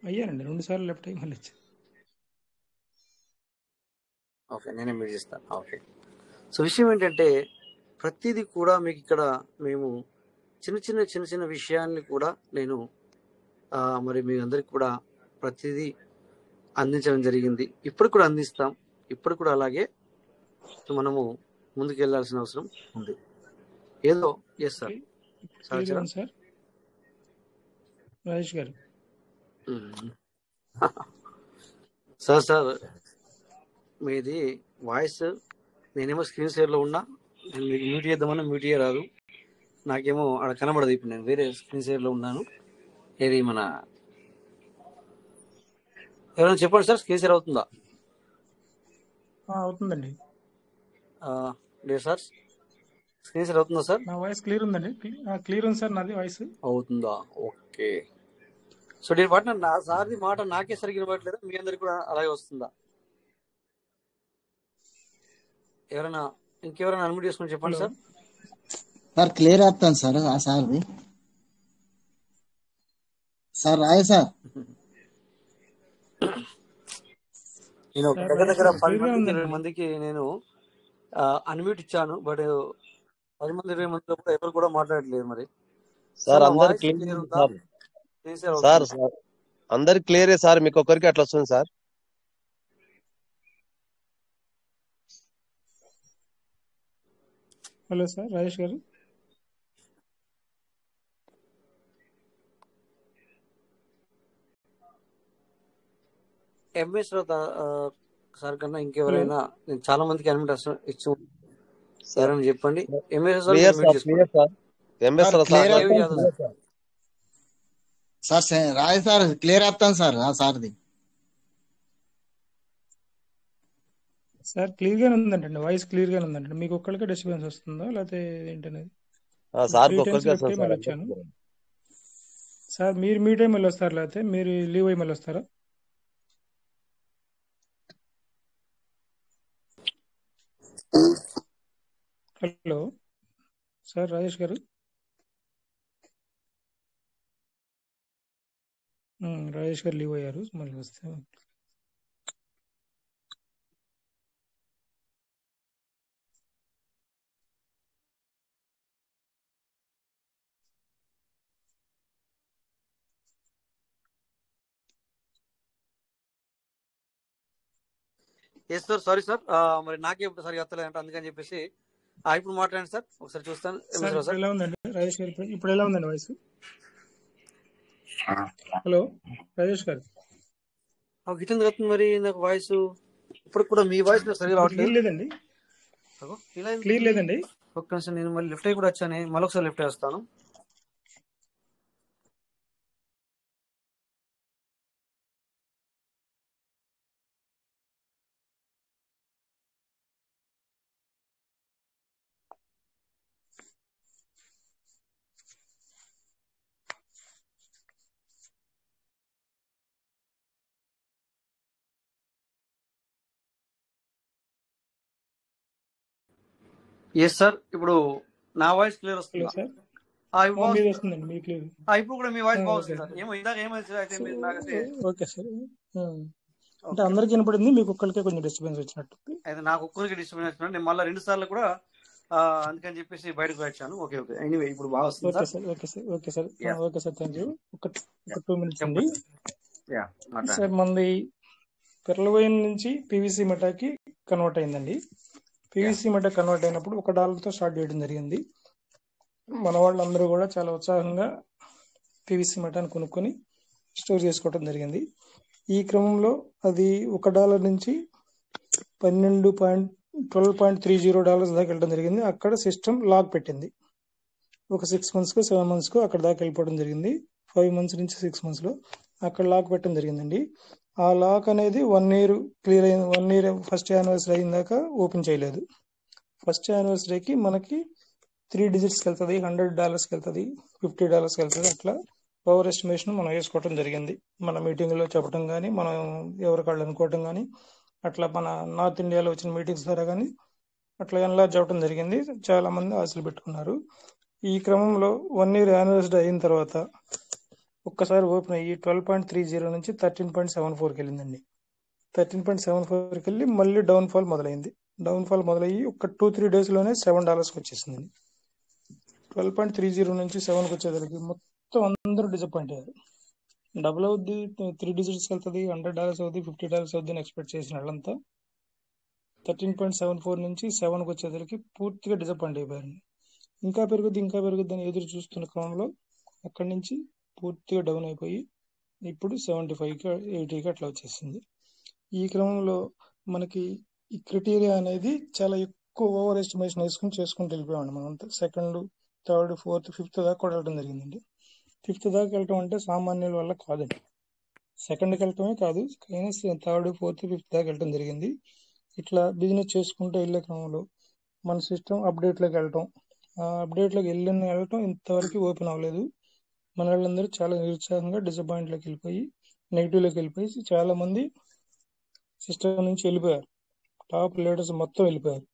అయ్యానండి 2 సార్లు లెఫ్ట్ అయ్యి మళ్ళీ వచ్చాను. ఓకే, నేనే మీరు చేస్తాను. ఓకే. సో విషయం ఏంటంటే ప్రతిదీ కూడా మీకు ఇక్కడ మేము చిన్న చిన్న విషయాల్ని కూడా నేను మరి మీ అందరికి కూడా ప్రతిదీ అందించడం జరిగింది. ఇప్పుడు కూడా అందిస్తాం. ఇప్పుడు కూడా అలాగే మనము ముందుకు వెళ్ళాల్సిన అవసరం ఉంది. ఏదో ఎస్ సార్, సార్ క్లియర్ ఉంది సార్ రాజేష్ గారు. సార్ మీది వాయిస్ నేనేమో స్క్రీన్ షేర్లో ఉన్నా, నేను మీకు మ్యూట్ చేద్దామన్నా మ్యూట్ చేయరాదు, నాకేమో అక్కడ కనబడదు. ఇప్పుడు నేను వేరే స్క్రీన్ షేర్లో ఉన్నాను. ఏది మన ఎవరైనా చెప్పండి సార్, స్క్రీన్ షేర్ అవుతుందా? అవుతుందండి. లేదు సార్, స్క్రీన్ షేర్ అవుతుందా సార్? నా వాయిస్ క్లియర్ ఉందండి. క్లియర్ ఉంది సార్ నాది వాయిస్. అవుతుందా? ఓకే. సో నేను పాట నా సార్ది మాట నాకే సరిగ్గా ఇవ్వట్లేదా, మీ అందరికి కూడా అలాగే వస్తుందా? ఎవరైనా ఇంకెవరైనా అన్మ్యూట్ చేసుకుని చెప్పండి హలో సార్. సార్ క్లియర్ అవుతాను సార్ ఆ సార్ది. Sir Rai sir. నేను ఒక సార్ దగ్గర రాజేష్ దగ్గర గారు 10 క్లియర్ గా మందికి 20 ఉందండి. మందికి నేను అన్మ్యూట్ ఇచ్చాను, బట్ 10 మంది 20 మందిలో కూడా ఎవరు కూడా మాట్లాడట్లేదు. మరి సార్ సార్ నా అందరు వాయిస్ క్లియర్ క్లియర్ ఉంది ఉందా? సార్. క్లియర్ షేర్ సార్ అవుతుందా? సార్ అందరికి క్లియరే సార్, మీకు ఒక్కరికి అట్లా వస్తుంది సార్. హలో సార్ రాజేష్ గారు. ఎంఎస్ సార్ కన్నా హలో ఇంకెవరైనా, నేను చాలా మందికి అన్మ్యూట్ ఇచ్చి సార్ ఎవరైనా చెప్పండి. ఎంఎస్ సార్ క్లియర్ మీరు మ్యూట్ సార్, చేసుకోండి. Clear sir. MS sir clear Devi అవుతాను Yadav sir. Sir. Sir Rai sir clear అవుతాను సార్ ఆ సార్ది. సార్ క్లియర్ గానే ఉందండి, వాయిస్ క్లియర్ గానే ఉందండి. మీకు ఒక్కరికే డిస్టర్బెన్స్ వస్తుందా లేకపోతే ఏంటనేది? సార్ 3 టైమ్స్ ఒక్కరికి లెఫ్ట్ వస్తుంది అయ్యి సార్. మళ్ళీ వచ్చాను. సార్ మీరు మీ టైం మళ్ళీ వస్తారా లేకపోతే మీరు లీవ్ అయ్యి మళ్ళీ వస్తారా? హలో సార్ రాజేష్ గారు. రాజేష్ గారు లీవ్ అయ్యారు, మళ్ళీ వస్తే. ఎస్ సార్, సారీ సార్, మరి నాకే ఇప్పుడు సరిగా వస్తలేదంట, అందుకని చెప్పేసి ఇప్పుడు మాట్లాడండి సార్, ఒకసారి చూస్తాను. ఎంఎస్ సార్ రావు ఇప్పుడు సార్. ఎలా ఉందండి రాజేష్ గారు? ఇప్పుడు ఎలా ఉందండి వాయిస్? హలో రాజేష్ గారు. గిట్టం అవుతుంది మరి నాకు వాయిస్, ఇప్పుడు కూడా మీ వాయిస్ నాకు సరిగా ఇప్పుడు రావట్లేదు. క్లియర్ లేదండి. ఇలా క్లియర్ ఎందుకుంది? లేదండి. ఒక్క నిమిషం, నేను మళ్ళీ లెఫ్ట్ అయ్యి కూడా వచ్చాను, మళ్ళీ ఒకసారి లెఫ్ట్ వేస్తాను. ఎస్ సార్, ఇప్పుడు నా వాయిస్ క్లియర్ హలో వస్తుందా? సార్. ఇప్పుడు మీది బాగుంది. వస్తుందండి, మీ క్లియర్. ఇప్పుడు కూడా మీ వాయిస్ ఓకే బాగుంది సార్. ఏమో ఇందాక ఏమైంది అయితే సో మీరు నాకైతే ఓకే సార్. అంటే ఓకే. అందరికి వినపడింది, మీకు ఒక్కరికే కొంచెం డిస్టర్బెన్స్ వచ్చినట్టు. అయితే నాకు ఒక్కరికి డిస్టర్బెన్స్ వచ్చినా, నేను మళ్ళీ 2 సార్లు కూడా అందుకని చెప్పేసి బయటకు వచ్చాను. ఓకే ఓకే, ఎనీవే ఇప్పుడు బాగా వస్తుంది okay sir. Sir. Okay sir. Okay sir. Yeah okay sir, thank you. ఒక యా 2 మినిట్స్ అండి. చెప్పండి. యా మాట్లాడండి. సార్ మనది పెర్లవైన్ నుంచి పీవీసీ మెటాకి కన్వర్ట్ అయిందండి. యా పీవీసీ మెటా కన్వర్ట్ అయినప్పుడు $1తో స్టార్ట్ చేయడం జరిగింది. మన వాళ్ళందరూ కూడా చాలా ఉత్సాహంగా పీవీసీ మెటాని కొనుక్కొని స్టోర్ చేసుకోవడం జరిగింది. ఈ క్రమంలో అది $1 నుంచి $12.30 దాకా వెళ్ళడం జరిగింది. అక్కడ సిస్టమ్ లాక్ పెట్టింది. ఒక 6 months 7 months అక్కడ దాకా వెళ్ళిపోవడం జరిగింది. 5 months నుంచి 6 months అక్కడ లాక్ పెట్టడం జరిగిందండి. ఆ లాక్ అనేది 1 year క్లియర్ అయిన 1 year ఫస్ట్ యానివర్సరీ అయిన దాకా ఓపెన్ చేయలేదు. ఫస్ట్ యానివర్సరీకి మనకి 3 digits వెళ్తుంది, $100 వెళ్తుంది, $50 వెళ్తుంది. అట్లా పవర్ ఎస్టిమేషన్ మనం వేసుకోవటం జరిగింది. మన మీటింగ్లో చెప్పడం కానీ, మనం ఎవరికాళ్ళు అనుకోవటం కానీ, అట్లా మన నార్త్ ఇండియాలో వచ్చిన మీటింగ్స్ ద్వారా కానీ అట్లా ఎన్లార్జ్ అవ్వడం జరిగింది. చాలా మంది ఆశలు పెట్టుకున్నారు. ఈ క్రమంలో 1 year యానివర్సరీ అయిన తర్వాత ఒక్కసారి ఓపెన్ అయ్యి 12.30 నుంచి 13.74కి వెళ్ళిందండి. 13.74కి వెళ్ళి మళ్ళీ డౌన్ఫాల్ మొదలైంది. డౌన్ఫాల్ మొదలయ్యి ఒక 2-3 daysలోనే $7కి వచ్చేసింది. 12.30 నుంచి 7కి వచ్చేసరికి మొత్తం అందరూ డిసప్పాయింట్ అయ్యారు. డబుల్ అవుద్ది, 3 digits వెళ్తుంది, $100 అవుద్ది, $50 అవుద్ది అని ఎక్స్పెక్ట్ చేసిన వాళ్ళంతా 13.74 నుంచి 7కి వచ్చేసరికి పూర్తిగా డిసప్పాయింట్ అయిపోయారు. ఇంకా పెరుగుద్ది అని ఎదురు చూస్తున్న క్రమంలో అక్కడి నుంచి పూర్తిగా డౌన్ అయిపోయి ఇప్పుడు 75కి 80కి అట్లా వచ్చేసింది. ఈ క్రమంలో మనకి ఈ క్రైటీరియా అనేది చాలా ఎక్కువ ఓవర్ ఎస్టిమేషన్ వేసుకుని చేసుకుంటూ వెళ్ళిపోయామండి. మనం సెకండ్, థర్డ్, ఫోర్త్, ఫిఫ్త్ దాకా కూడా వెళ్ళడం జరిగిందండి. ఫిఫ్త్ దాకా వెళ్ళటం అంటే సామాన్యుల వల్ల కాదండి. సెకండ్కి వెళ్ళటమే కాదు, కనీసం థర్డ్, ఫోర్త్, ఫిఫ్త్ దాకా వెళ్ళటం జరిగింది. ఇట్లా బిజినెస్ చేసుకుంటూ వెళ్ళే క్రమంలో మన సిస్టమ్ అప్డేట్లోకి వెళ్ళటం, ఆ అప్డేట్లోకి వెళ్ళటం ఇంతవరకు ఓపెన్ అవ్వలేదు. మన వాళ్ళందరూ చాలా నిరుత్సాహంగా డిసప్పాయింట్లోకి వెళ్ళిపోయి నెగిటివ్లోకి వెళ్ళిపోయి చాలా మంది సిస్టమ్ నుంచి వెళ్ళిపోయారు. టాప్ లీడర్స్ మొత్తం వెళ్ళిపోయారు.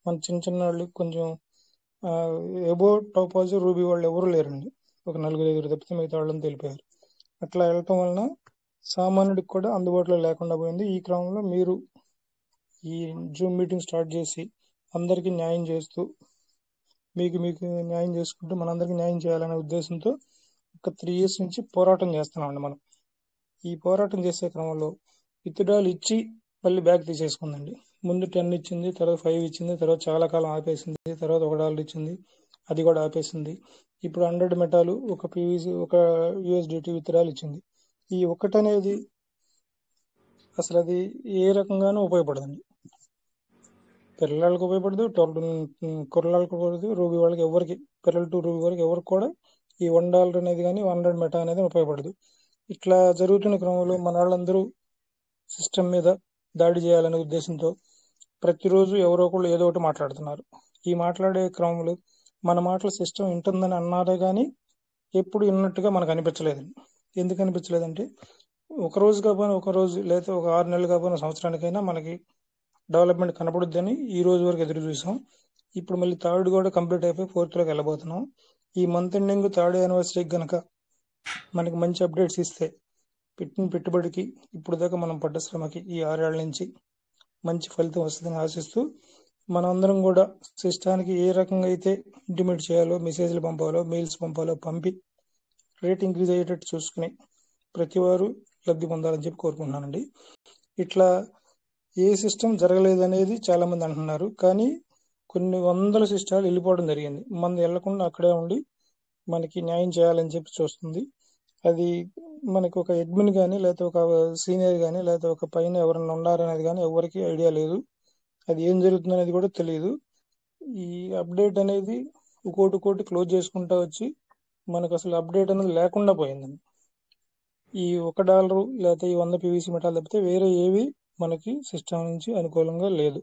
మన చిన్న వాళ్ళు కొంచెం ఎబో టాపాలజీ రూబీ వాళ్ళు ఎవరు లేరండి. ఒక 4-5 తప్పితే మిగతా వాళ్ళంతా వెళ్ళిపోయారు. అట్లా వెళ్ళటం వలన సామాన్యుడికి కూడా అందుబాటులో లేకుండా పోయింది. ఈ క్రమంలో మీరు ఈ జూమ్ మీటింగ్ స్టార్ట్ చేసి అందరికీ న్యాయం చేస్తూ మీకు న్యాయం చేసుకుంటూ మనందరికీ న్యాయం చేయాలనే ఉద్దేశంతో ఒక 3 years నుంచి పోరాటం చేస్తున్నామండి. మనం ఈ పోరాటం చేసే క్రమంలో విత్డ్రాలు ఇచ్చి మళ్ళీ బ్యాక్ తీసేసుకుందండి. ముందు 10 ఇచ్చింది, తర్వాత 5 ఇచ్చింది, తర్వాత చాలా కాలం ఆపేసింది, తర్వాత $1 ఇచ్చింది, అది కూడా ఆపేసింది. ఇప్పుడు 100 మెటాలు ఒక పీవీసీ ఒక యూఎస్డిటీ విత్డ్రాల్ ఇచ్చింది. ఈ ఒక్కటి అనేది అసలు అది ఏ రకంగానూ ఉపయోగపడదండి. పిల్లలకు ఉపయోగపడదు, కుర్రలకు ఉపయోగపడదు, రూబీ వాళ్ళకి ఎవరికి, పిల్లల టు రూబీ వరకు ఎవరికి కూడా ఈ $1 అనేది కానీ 100 మెటా అనేది ఉపయోగపడదు. ఇట్లా జరుగుతున్న క్రమంలో మన వాళ్ళందరూ సిస్టమ్ మీద దాడి చేయాలనే ఉద్దేశంతో ప్రతిరోజు ఎవరో ఒకళ్ళు ఏదో ఒకటి మాట్లాడుతున్నారు. ఈ మాట్లాడే క్రమంలో మన మాటలు సిస్టమ్ వింటుందని అన్నారే కానీ ఎప్పుడు విన్నట్టుగా మనకు అనిపించలేదండి. ఎందుకు అనిపించలేదంటే ఒక రోజు కాకపోయినా ఒక రోజు, లేదా ఒక 6 నెలలు కాకపోయినా సంవత్సరానికైనా మనకి డెవలప్మెంట్ కనపడుద్దని ఈ రోజు వరకు ఎదురు చూసాం. ఇప్పుడు మళ్ళీ థర్డ్ కూడా కంప్లీట్ అయిపోయి ఫోర్త్లోకి వెళ్ళబోతున్నాం. ఈ మంత్ ఎండింగ్ థర్డ్ యానివర్సరీకి గనక మనకి మంచి అప్డేట్స్ ఇస్తే పెట్టిన పెట్టుబడికి ఇప్పుడు దాకా మనం పడ్డ శ్రమకి ఈ 6 ఏళ్ల నుంచి మంచి ఫలితం వస్తుందని ఆశిస్తూ మనందరం కూడా సిస్టానికి ఏ రకంగా అయితే ఇంటిమేట్ చేయాలో, మెసేజ్లు పంపాలో, మెయిల్స్ పంపాలో పంపి రేట్ ఇంక్రీజ్ అయ్యేటట్టు చూసుకుని ప్రతి వారు లబ్ధి పొందాలని చెప్పి కోరుకుంటున్నానండి. ఇట్లా ఏ సిస్టమ్ జరగలేదు అనేది చాలా మంది అంటున్నారు, కానీ కొన్ని వందల సిస్టాలు వెళ్ళిపోవడం జరిగింది. మనం వెళ్లకుండా అక్కడే ఉండి మనకి న్యాయం చేయాలని చెప్పి చూస్తుంది. అది మనకి ఒక అడ్మిన్ కానీ, లేకపోతే ఒక సీనియర్ కానీ, లేకపోతే ఒక పైన ఎవరైనా ఉన్నారనేది కానీ ఎవరికి ఐడియా లేదు. అది ఏం జరుగుతుంది అనేది కూడా తెలియదు. ఈ అప్డేట్ అనేది ఒక్కోటి క్లోజ్ చేసుకుంటా వచ్చి మనకు అసలు అప్డేట్ అనేది లేకుండా పోయిందండి. ఈ $1 లేకపోతే ఈ 100 పీవీసీ మెటాలు తప్పితే వేరే ఏవి మనకి సిస్టమ్ నుంచి అనుకూలంగా లేదు.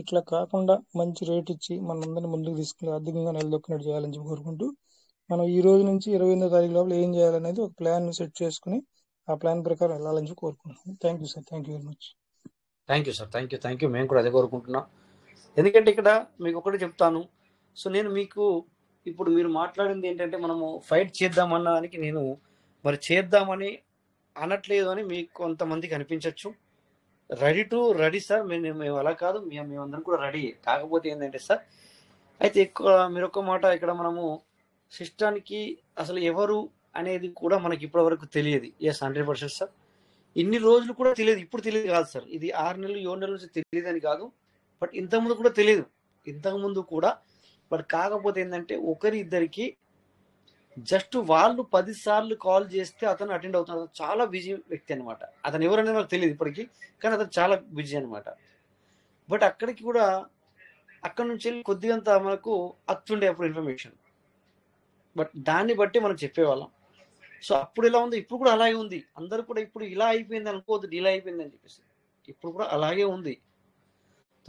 ఇట్లా కాకుండా మంచి రేట్ ఇచ్చి మనందరినీ ముందుకు తీసుకెళ్ళి ఆర్థికంగా నిలదొక్కినట్టు చేయాలని చెప్పి కోరుకుంటూ మనం ఈ రోజు నుంచి 28వ తారీఖు లోపల ఏం చేయాలనేది ఒక ప్లాన్ సెట్ చేసుకుని ఆ ప్లాన్ ప్రకారం వెళ్ళాలని చెప్పి కోరుకుంటున్నాం. Thank you sir, thank you very much. Thank you sir, thank you. మేము కూడా అదే కోరుకుంటున్నాం. ఎందుకంటే ఇక్కడ మీకు ఒకటి చెప్తాను. సో నేను మీకు ఇప్పుడు మీరు మాట్లాడింది ఏంటంటే మనము ఫైట్ చేద్దామన్న దానికి నేను మరి చేద్దామని అనట్లేదు అని మీకు కొంతమందికి అనిపించవచ్చు. రెడీ సార్, మేము అలా కాదు, మేమందరం కూడా రెడీ. కాకపోతే ఏంటంటే సార్, అయితే మీరు ఒక్క మాట, ఇక్కడ మనము సిస్టానికి అసలు ఎవరు అనేది కూడా మనకి ఇప్పటి వరకు తెలియదు. Yes, 100% sir. ఇన్ని రోజులు కూడా తెలియదు, ఇప్పుడు తెలియదు కాదు సార్. ఇది 6 నెలలు 7 నెలల నుంచి తెలియదు అని కాదు, బట్ ఇంతకుముందు కూడా తెలియదు. ఇంతకుముందు కూడా బట్ కాకపోతే ఏంటంటే ఒకరిద్దరికి జస్ట్ వాళ్ళు 10 సార్లు కాల్ చేస్తే అతను అటెండ్ అవుతున్నాడు. చాలా బిజీ వ్యక్తి అనమాట. అతను ఎవరనేది నాకు తెలియదు ఇప్పటికీ, కానీ అతను చాలా బిజీ అనమాట. బట్ అక్కడికి కూడా అక్కడి నుంచి వెళ్ళి కొద్దిగంత మనకు అత్తుండే అప్పుడు ఇన్ఫర్మేషన్, బట్ దాన్ని బట్టి మనం చెప్పేవాళ్ళం. సో అప్పుడు ఎలా ఉంది, ఇప్పుడు కూడా అలాగే ఉంది. అందరూ కూడా ఇప్పుడు ఇలా అయిపోయింది అనుకోవద్దు, ఇలా అయిపోయింది అని చెప్పేసి, ఇప్పుడు కూడా అలాగే ఉంది.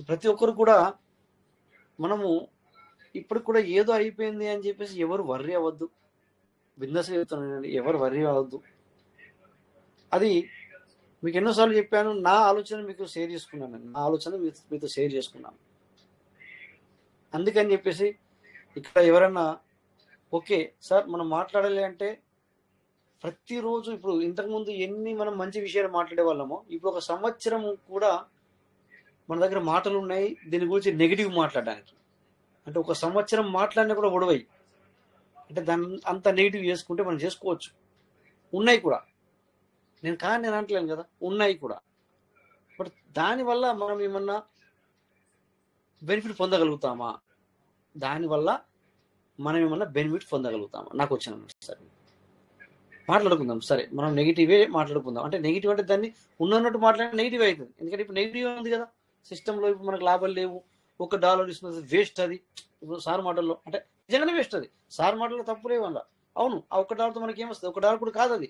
ప్రతి ఒక్కరు కూడా మనము ఇప్పుడు కూడా ఏదో అయిపోయింది అని చెప్పేసి ఎవరు వర్రీ అవ్వద్దు. బిజినెస్ చెప్తున్నానండి, ఎవరు వర్రీ అవ్వద్దు. అది మీకు ఎన్నోసార్లు చెప్పాను. నా ఆలోచన మీకు షేర్ చేసుకున్నాను, నా ఆలోచన మీతో షేర్ చేసుకున్నాను. అందుకని చెప్పేసి ఇక్కడ ఎవరన్నా ఓకే సార్ మనం మాట్లాడాలి అంటే ప్రతిరోజు, ఇప్పుడు ఇంతకుముందు ఎన్ని మనం మంచి విషయాలు మాట్లాడే వాళ్ళమో ఇప్పుడు ఒక సంవత్సరం కూడా మన దగ్గర మాటలు ఉన్నాయి దీని గురించి నెగిటివ్ మాట్లాడడానికి. అంటే ఒక సంవత్సరం మాట్లాడినా కూడా ఒడవై, అంటే దాన్ని అంత నెగిటివ్ చేసుకుంటే మనం చేసుకోవచ్చు. ఉన్నాయి కూడా, నేను అనట్లేను కదా, ఉన్నాయి కూడా. బట్ దానివల్ల మనం ఏమన్నా బెనిఫిట్ పొందగలుగుతామా? దానివల్ల మనం ఏమన్నా బెనిఫిట్ పొందగలుగుతాం. నాకు వచ్చిన సరే మాట్లాడుకుందాం, సరే మనం నెగిటివే మాట్లాడుకుందాం. అంటే నెగిటివ్ అంటే దాన్ని ఉన్నట్టు మాట్లాడిన నెగిటివ్ అవుతుంది. ఎందుకంటే ఇప్పుడు నెగిటివ్ ఉంది కదా సిస్టంలో, ఇప్పుడు మనకు లాభాలు లేవు, $1 ఇస్తున్నది వేస్ట్. అది ఇప్పుడు సార్ మాటల్లో అంటే నిజంగానే వేస్ట్. అది సార్ మాటల్లో తప్పు లేవు అలా. అవును, ఆ $1 మనకి ఏమొస్తుంది? $1 కూడా కాదు అది.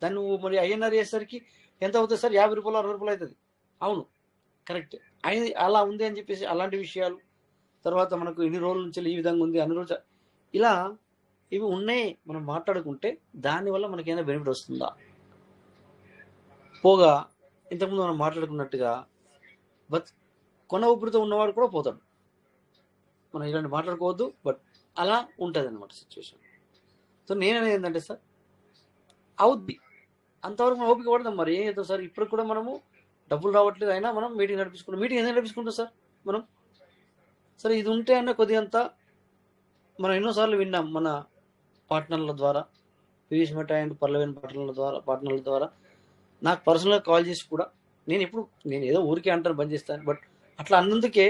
దాన్ని నువ్వు మరి ఐఎన్ఆర్ చేసేసరికి ఎంత అవుతుంది సార్? ₹50 ₹60 అవుతుంది. అవును, కరెక్ట్. అయి అలా ఉంది అని చెప్పేసి అలాంటి విషయాలు. తర్వాత మనకు ఇన్ని రోజుల నుంచి ఈ విధంగా ఉంది, అన్ని రోజులు ఇలా ఇవి ఉన్నాయి. మనం మాట్లాడుకుంటే దానివల్ల మనకి ఏమైనా బెనిఫిట్ వస్తుందా? పోగా ఇంతకుముందు మనం మాట్లాడుకున్నట్టుగా బట్ కొన ఊపిరితో ఉన్నవాడు కూడా పోతాడు. మనం ఇలాంటి మాట్లాడుకోవద్దు, బట్ అలా ఉంటుంది అనమాట సిచ్యువేషన్. సో నేననేది ఏంటంటే సార్, అవుద్ది అంతవరకు మనం ఓపిక పడదాం. మరి ఏం చేద్దాం సార్? ఇప్పుడు కూడా మనము డబ్బులు రావట్లేదు అయినా మనం మీటింగ్ నడిపించుకుంటాం. మీటింగ్ ఎందుకు నడిపించుకుంటాం సార్ మనం? సరే ఇది ఉంటే అన్న కొద్దిగంత మనం ఎన్నోసార్లు విన్నాం మన పార్ట్నర్ల ద్వారా, పీయూష్ మెటా అండ్ పర్లవెన్ పార్ట్నర్ల ద్వారా నాకు పర్సనల్గా కాల్ చేసి కూడా నేను ఏదో ఊరికే అంటాను బంద్ చేస్తాను, బట్ అట్లా అన్నందుకే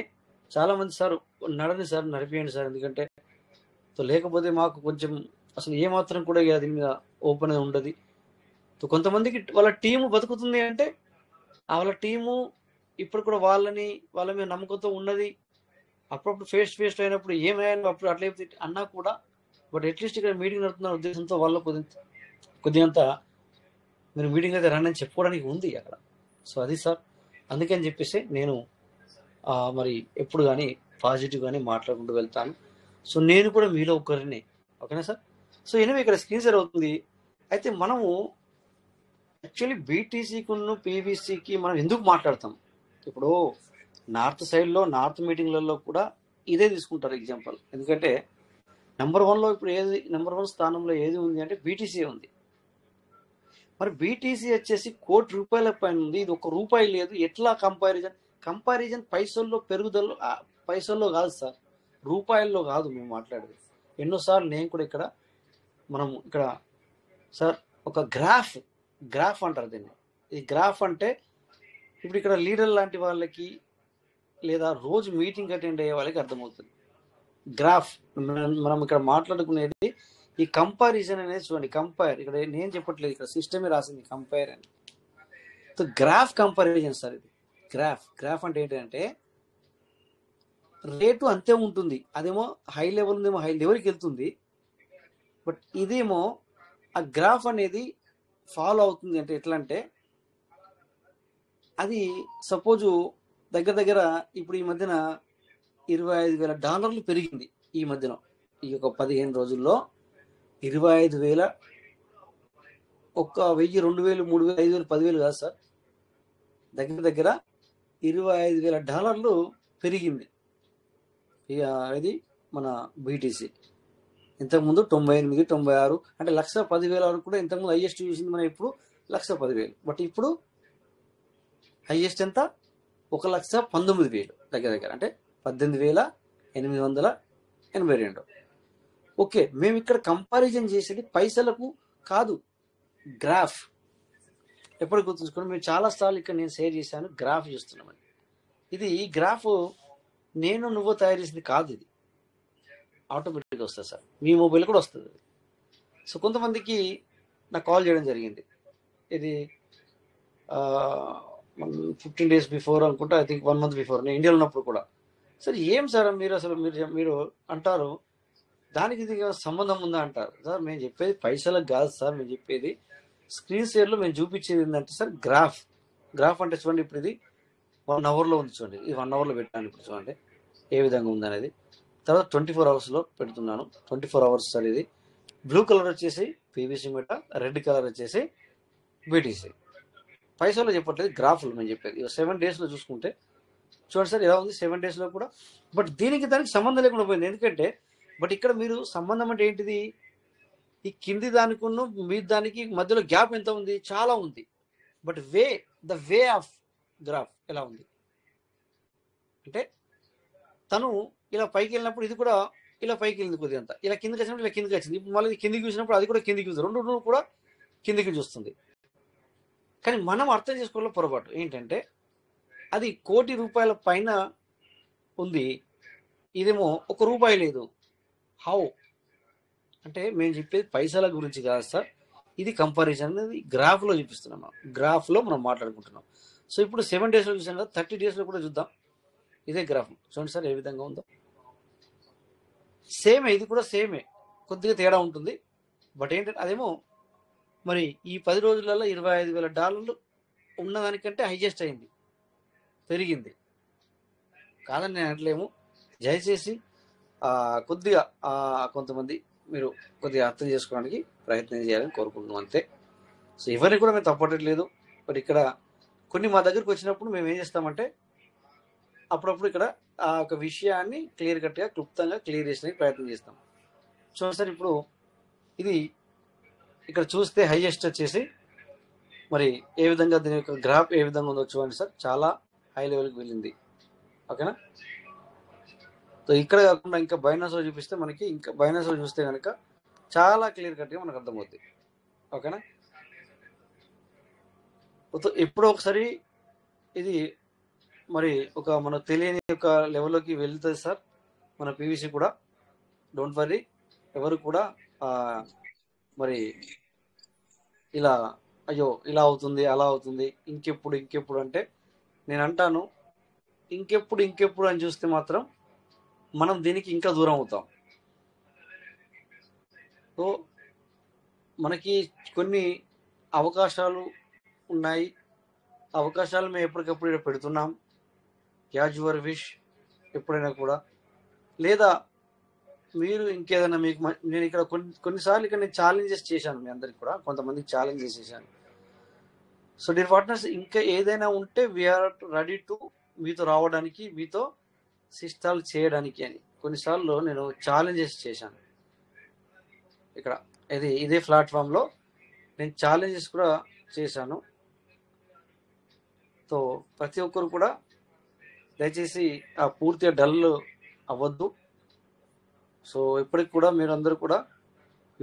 చాలామంది సార్ నడిపియండి సార్, ఎందుకంటే సో లేకపోతే మాకు కొంచెం అసలు ఏమాత్రం కూడా దీని మీద ఓపెన్ ఉండదు. సో కొంతమందికి వాళ్ళ టీము బతుకుతుంది అంటే వాళ్ళ టీము ఇప్పుడు కూడా వాళ్ళ మీద నమ్మకంతో ఉన్నది. అప్పుడప్పుడు ఫేస్ అయినప్పుడు ఏమైనా అప్పుడు అట్లా అన్నా కూడా, బట్ అట్లీస్ట్ ఇక్కడ మీటింగ్ నడుతున్న ఉద్దేశంతో వాళ్ళ కొద్దిగంత మీరు మీటింగ్ అయితే రండి అని చెప్పుకోవడానికి ఉంది అక్కడ. సో అది సార్, అందుకని చెప్పేసి నేను మరి ఎప్పుడు కానీ పాజిటివ్ కానీ మాట్లాడుకుంటూ వెళ్తాను. సో నేను కూడా మీలో ఒకరిని, ఓకేనా సార్? సో ఎనివే ఇక్కడ స్క్రీన్ షేర్ అవుతుంది. అయితే మనము యాక్చువల్లీ బీటీసీకును పీవీసీకి మనం ఎందుకు మాట్లాడతాం? ఇప్పుడు నార్త్ సైడ్లో నార్త్ మీటింగ్లలో కూడా ఇదే తీసుకుంటారు ఎగ్జాంపుల్. ఎందుకంటే నెంబర్ 1లో ఇప్పుడు నెంబర్ 1 స్థానంలో ఏది ఉంది అంటే బీటీసీ ఉంది. మరి బీటీసీ వచ్చేసి ₹1,00,00,000 పైన ఉంది, ఇది ₹1 లేదు. ఎట్లా కంపారిజన్ పైసల్లో పెరుగుదల, పైసల్లో కాదు సార్, రూపాయల్లో కాదు మేము మాట్లాడేది. ఎన్నోసార్లు నేను కూడా మనం ఇక్కడ సార్ ఒక గ్రాఫ్ అంటారు దీన్ని. ఈ గ్రాఫ్ అంటే ఇప్పుడు ఇక్కడ లీడర్ లాంటి వాళ్ళకి లేదా రోజు మీటింగ్ అటెండ్ అయ్యే వాళ్ళకి అర్థమవుతుంది. గ్రాఫ్ మనం ఇక్కడ మాట్లాడుకునేది ఈ కంపారిజన్ అనేది. చూడండి, కంపేర్ ఇక్కడ నేను చెప్పట్లేదు, ఇక్కడ సిస్టమే రాసింది కంపేర్ అని. సో గ్రాఫ్ కంపారిజన్ సార్ ఇది. గ్రాఫ్ అంటే ఏంటంటే రేటు అంతే ఉంటుంది, అదేమో హై లెవెల్ ఉందేమో హై లెవెల్కి వెళ్తుంది, బట్ ఇదేమో ఆ గ్రాఫ్ అనేది ఫాలో అవుతుంది. అంటే ఎట్లా అంటే అది సపోజు దగ్గర ఇప్పుడు ఈ మధ్యన $25,000 పెరిగింది. ఈ మధ్యన ఈ యొక్క 15 రోజుల్లో 25,000, 1,000, 2,000, 3,000, 5,000, 10,000 కాదు సార్, దగ్గర $25,000 పెరిగింది. ఇది మన బీటీసీ. ఇంతకుముందు 98, 96 అంటే 1,10,000 వరకు కూడా ఇంతకుముందు హైయెస్ట్ చూసింది మనం. ఇప్పుడు 1,10,000, బట్ ఇప్పుడు హైయెస్ట్ ఎంత? 1,19,000 దగ్గర అంటే 18,882. ఓకే, మేము ఇక్కడ కంపారిజన్ చేసేది పైసలకు కాదు, గ్రాఫ్. ఎప్పుడు గుర్తుంచుకోండి, మేము చాలాసార్లు ఇక్కడ నేను షేర్ చేశాను, గ్రాఫ్ చూస్తున్నామని. ఇది గ్రాఫ్ నువ్వు తయారు చేసింది కాదు, ఇది ఆటోమేటిక్గా వస్తుంది సార్, మీ మొబైల్ కూడా వస్తుంది. సో కొంతమందికి నాకు కాల్ చేయడం జరిగింది, ఇది 15 days బిఫోర్ అనుకుంటా, ఐ థింక్ 1 month బిఫోర్, నేను ఇండియాలో ఉన్నప్పుడు కూడా. సార్ ఏం సార్ మీరు అంటారు దానికి ఇది సంబంధం ఉందా అంటారు. సార్ మేము చెప్పేది పైసలకు కాదు సార్, మేము చెప్పేది స్క్రీన్ షేర్లో మేము చూపించేది ఏంటంటే సార్ గ్రాఫ్ అంటే చూడండి, ఇప్పుడు ఇది 1 hourలో ఉంది చూడండి, ఇది 1 hourలో పెట్టాను. ఇప్పుడు చూడండి ఏ విధంగా ఉందనేది. తర్వాత 24 hours పెడుతున్నాను, 24 hours సార్. ఇది బ్లూ కలర్ వచ్చేసి పీవీసీ మెటా, రెడ్ కలర్ వచ్చేసి బీటీసీ. పైసల్లో చెప్పట్లేదు, గ్రాఫ్లో మేము చెప్పేది. 7 daysలో చూసుకుంటే చూడండి సార్ ఎలా ఉంది 7 daysలో కూడా. బట్ దానికి సంబంధం లేకుండా పోయింది. ఎందుకంటే బట్ ఇక్కడ మీరు సంబంధం అంటే ఏంటిది, ఈ కింది దానికున్న మీ దానికి మధ్యలో గ్యాప్ ఎంత ఉంది? చాలా ఉంది. But the way of graph ఎలా ఉంది అంటే తను ఇలా పైకి వెళ్ళినప్పుడు ఇది కూడా ఇలా పైకి వెళ్ళింది, కొద్దిగంత ఇలా కిందికి వచ్చినప్పుడు ఇలా కిందికి వచ్చింది. ఇప్పుడు మళ్ళీ కిందికి చూసినప్పుడు అది కూడా కిందికి చూస్తుంది, రెండు కూడా కిందికి చూస్తుంది. కానీ మనం అర్థం చేసుకోవడంలో పొరపాటు ఏంటంటే అది ₹1,00,00,000 పైన ఉంది, ఇదేమో ₹1 లేదు, హౌ అంటే మేము చెప్పేది పైసల గురించి కాదు సార్. ఇది కంపారిజన్ అనేది గ్రాఫ్లో చూపిస్తున్నాం, గ్రాఫ్లో మనం మాట్లాడుకుంటున్నాం. సో ఇప్పుడు 7 daysలో చూసాం కదా, 30 daysలో కూడా చూద్దాం. ఇదే గ్రాఫ్ చూడండి సార్ ఏ విధంగా ఉందో. సేమే, ఇది కూడా సేమే, కొద్దిగా తేడా ఉంటుంది. బట్ ఏంటంటే అదేమో మరి ఈ 10 రోజులలో $25,000 ఉన్నదానికంటే హైయెస్ట్ అయింది, పెరిగింది. కాదని నేను అనట్లేము. దయచేసి కొద్దిగా కొంతమంది మీరు కొద్దిగా అర్థం చేసుకోవడానికి ప్రయత్నం చేయాలని కోరుకుంటున్నాం అంతే. సో ఎవరిని కూడా మేము తప్పట్లేదు. బట్ ఇక్కడ కొన్ని మా దగ్గరికి వచ్చినప్పుడు మేము ఏం చేస్తామంటే అప్పుడప్పుడు ఇక్కడ ఆ ఒక విషయాన్ని క్లియర్ కట్గా క్లుప్తంగా క్లియర్ చేసడానికి ప్రయత్నం చేస్తాం. చూడండి సార్, ఇప్పుడు ఇది ఇక్కడ చూస్తే హైయెస్ట్ వచ్చేసి మరి ఏ విధంగా దీని యొక్క గ్రాఫ్ ఏ విధంగా ఉందో చూడండి సార్, చాలా హై లెవెల్కి వెళ్ళింది. ఓకేనా? సో ఇక్కడ కాకుండా ఇంకా బైనాన్స్లో చూపిస్తే మనకి, ఇంకా బైనాన్స్లో చూస్తే కనుక చాలా క్లియర్ కట్గా మనకు అర్థమవుతుంది. ఓకేనా? ఎప్పుడో ఒకసారి ఇది మరి ఒక మనకు తెలియని ఒక లెవెల్లోకి వెళ్తుంది సార్ మన పీవీసీ కూడా. డోంట్ వరీ, ఎవరు కూడా మరి ఇలా అయ్యో ఇలా అవుతుంది అలా అవుతుంది ఇంకెప్పుడు అంటే నేను అంటాను, ఇంకెప్పుడు అని చూస్తే మాత్రం మనం దీనికి ఇంకా దూరం అవుతాం. సో మనకి కొన్ని అవకాశాలు ఉన్నాయి, అవకాశాలు మేము ఎప్పటికప్పుడు ఇక్కడ పెడుతున్నాం. యాజ్ యువర్ విష్ ఎప్పుడైనా కూడా, లేదా మీరు ఇంకేదైనా మీకు నేను ఇక్కడ కొన్నిసార్లు ఇక్కడ నేను ఛాలెంజెస్ చేశాను మీ అందరికి కూడా, కొంతమందికి ఛాలెంజ్ చేసేసాను. సో డియర్ పార్ట్నర్స్, ఇంకా ఏదైనా ఉంటే వీఆర్ రెడీ టు మీతో రావడానికి, మీతో సిస్టాలు చేయడానికి అని కొన్నిసార్లు నేను ఛాలెంజెస్ చేశాను. ఇక్కడ ఇదే ప్లాట్ఫామ్లో నేను ఛాలెంజెస్ కూడా చేశాను. సో ప్రతి ఒక్కరు కూడా దయచేసి పూర్తిగా డల్ అవ్వద్దు. సో ఇప్పటికి కూడా మీరందరూ కూడా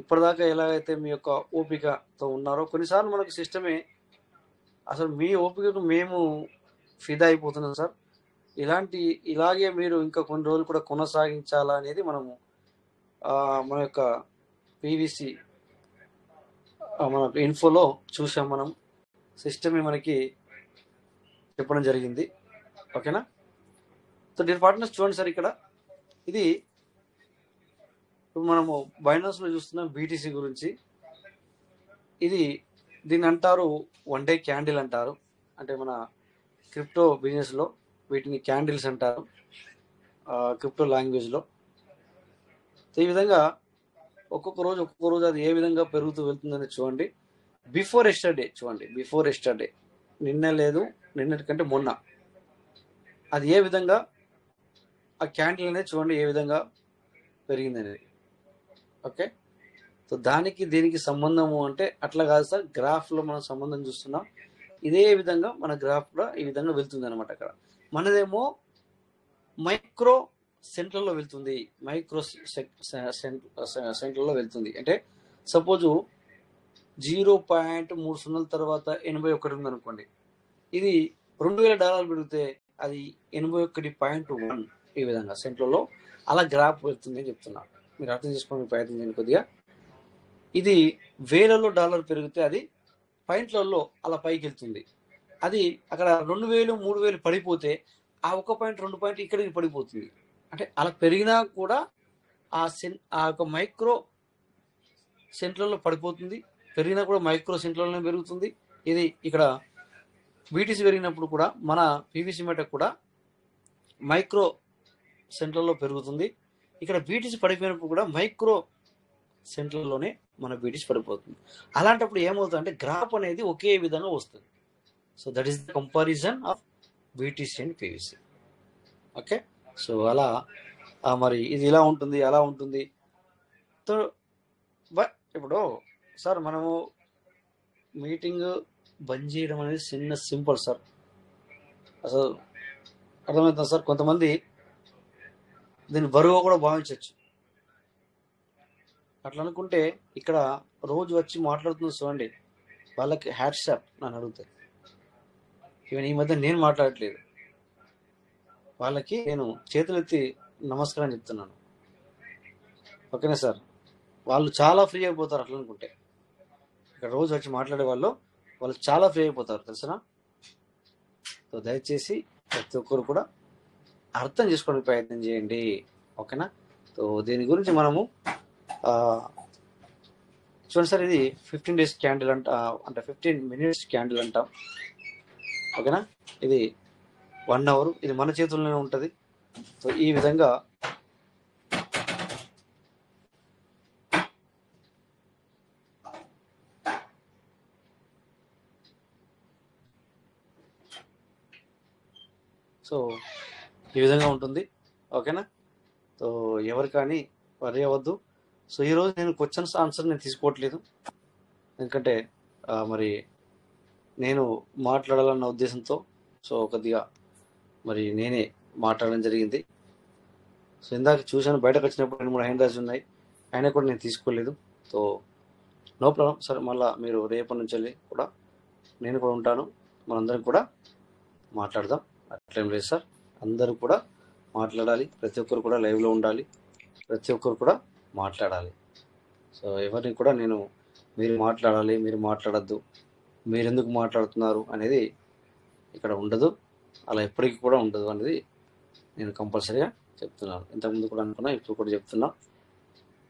ఇప్పటిదాకా ఎలాగైతే మీ యొక్క ఓపికతో ఉన్నారో, కొన్నిసార్లు మనకు సిస్టమే అసలు మీ ఓపికకు మేము ఫిదా అయిపోతున్నాం సార్. ఇలాగే మీరు ఇంకా కొన్ని రోజులు కూడా కొనసాగించాలా అనేది మనము మన యొక్క పీవీసీ మన ఇన్ఫోలో చూసాం. మనం సిస్టమే మనకి చెప్పడం జరిగింది. ఓకేనా? సో డియర్ పార్ట్నర్స్ చూడండి సార్, ఇక్కడ ఇది ఇప్పుడు మనము బైనాన్స్లో చూస్తున్నాం బీటీసీ గురించి. దీన్ని అంటారు వన్ డే క్యాండిల్ అంటారు. అంటే మన క్రిప్టో బిజినెస్లో వీటిని క్యాండిల్స్ అంటారు క్రిప్టో లాంగ్వేజ్లో. ఈ విధంగా ఒక్కొక్క రోజు అది ఏ విధంగా పెరుగుతూ వెళ్తుందని చూడండి. బిఫోర్ ఎస్టర్డే నిన్న లేదు, నిన్నటికంటే మొన్న అది ఏ విధంగా ఆ క్యాండిల్ అనేది చూడండి ఏ విధంగా పెరిగింది అనేది. ఓకే, సో దీనికి సంబంధము అంటే అట్లా కాదు సార్, గ్రాఫ్లో మనం సంబంధం చూస్తున్నాం. ఇదే విధంగా మన గ్రాఫ్ కూడా ఈ విధంగా వెళ్తుంది అనమాట. అక్కడ మనదేమో మైక్రో సెంట్రల్లో వెళ్తుంది, సెంట్రల్లో వెళ్తుంది. అంటే సపోజు 0.30 తర్వాత 81 ఉంది అనుకోండి. ఇది $2,000 పెరిగితే అది 81.1 ఈ విధంగా సెంట్లలో అలా గ్రాఫ్ వెళ్తుంది అని చెప్తున్నా. మీరు అర్థం చేసుకోవడానికి ప్రయత్నం చేయండి కొద్దిగా. ఇది వేలలో డాలర్ పెరిగితే అది పాయింట్లలో అలా పైకి వెళ్తుంది. అది అక్కడ 2,000 3,000 పడిపోతే ఆ 1 పాయింట్ 2 పాయింట్ ఇక్కడికి పడిపోతుంది. అంటే అలా పెరిగినా కూడా ఆ యొక్క మైక్రో సెంట్లలో పడిపోతుంది, పెరిగినా కూడా మైక్రో సెంట్లలోనే పెరుగుతుంది. ఇది ఇక్కడ బీటీసీ పెరిగినప్పుడు కూడా మన పీవీసీ మెటా కూడా మైక్రో సెంట్లలో పెరుగుతుంది. ఇక్కడ బీటీసీ పడిపోయినప్పుడు కూడా మైక్రో సెంట్లలోనే మన బీటీసీ పడిపోతుంది. అలాంటప్పుడు ఏమవుతుంది అంటే గ్రాఫ్ అనేది ఒకే విధంగా వస్తుంది. So that is the comparison of BTC and PVC. Okay, so అలా మరి ఇది ఇలా ఉంటుంది అలా ఉంటుంది. సో ఇప్పుడు సార్ మనము మీటింగ్ బంద్ చేయడం అనేది సింపుల్ సార్. అసలు అర్థమవుతుంది సార్. కొంతమంది దీన్ని బరువుగా కూడా భావించవచ్చు. అట్లా అనుకుంటే ఇక్కడ రోజు వచ్చి మాట్లాడుతుంది చూడండి, వాళ్ళకి హ్యాట్సాప్ నన్ను అడుగుతారు. ఈవెన్ ఈ మధ్య నేను మాట్లాడట్లేదు, వాళ్ళకి నేను చేతులెత్తి నమస్కారం చెప్తున్నాను. ఓకేనా సార్? వాళ్ళు చాలా ఫ్రీ అయిపోతారు అట్లా అనుకుంటే. ఇక్కడ రోజు వచ్చి మాట్లాడే వాళ్ళు చాలా ఫ్రీ అయిపోతారు తెలుసునా? సో దయచేసి ప్రతి ఒక్కరు కూడా అర్థం చేసుకోవడానికి ప్రయత్నం చేయండి. ఓకేనా? సో దీని గురించి మనము చూడండి సార్, ఇది 15 days క్యాండిల్ అంటే 15 minutes క్యాండిల్ అంటాం. ఓకేనా? ఇది 1 hour, ఇది మన చేతుల్లోనే ఉంటుంది. సో ఈ విధంగా ఉంటుంది. ఓకేనా? సో ఎవరు కానీ వరి అవ్వద్దు. సో ఈరోజు నేను క్వశ్చన్స్ ఆన్సర్ నేను తీసుకోవట్లేదు, ఎందుకంటే మరి నేను మాట్లాడాలన్న ఉద్దేశంతో సో కొద్దిగా మరి నేనే మాట్లాడడం జరిగింది. సో ఇందాక చూశాను, బయటకు వచ్చినప్పుడు 2-3 హ్యాండ్ రైజ్ ఉన్నాయి, అయినా కూడా నేను తీసుకోలేదు. సో నో ప్రాబ్లం సార్, మళ్ళీ మీరు రేపటి నుంచి కూడా నేను కూడా ఉంటాను, మనందరం కూడా మాట్లాడదాం. అట్లేం లేదు సార్, అందరూ కూడా మాట్లాడాలి, ప్రతి ఒక్కరు కూడా లైవ్లో ఉండాలి, ప్రతి ఒక్కరు కూడా మాట్లాడాలి. సో ఎవరిని కూడా నేను మీరు మాట్లాడాలి, మీరు మాట్లాడద్దు, మీరు ఎందుకు మాట్లాడుతున్నారు అనేది ఇక్కడ ఉండదు, అలా ఎప్పటికీ కూడా ఉండదు అనేది నేను కంపల్సరీగా చెప్తున్నాను. ఇంతకుముందు కూడా అనుకున్నా, ఇప్పుడు కూడా చెప్తున్నా.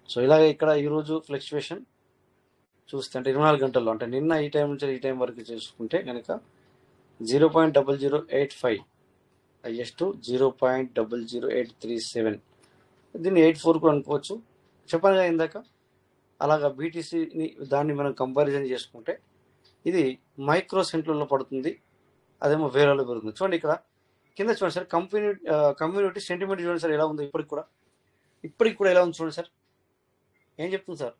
సో ఇలాగే ఇక్కడ ఈరోజు ఫ్లక్చువేషన్ చూస్తే అంటే 24 గంటల్లో అంటే నిన్న ఈ టైం నుంచి ఈ టైం వరకు చూసుకుంటే కనుక 0.0085 హైయెస్ట్ 0.00837, దీన్ని 84 కూడా అనుకోవచ్చు. చెప్పాను కదా ఇందాక, అలాగా బీటీసీని దాన్ని మనం కంపారిజన్ చేసుకుంటే ఇది మైక్రో సెంట్లలో పడుతుంది, అదేమో వేరేలో పెరుగుతుంది. చూడండి ఇక్కడ కింద చూడండి సార్, కమ్యూనిటీ సెంటిమెంట్ చూడండి సార్ ఎలా ఉంది, ఇప్పటికి కూడా ఎలా ఉంది చూడండి సార్. ఏం చెప్తుంది సార్,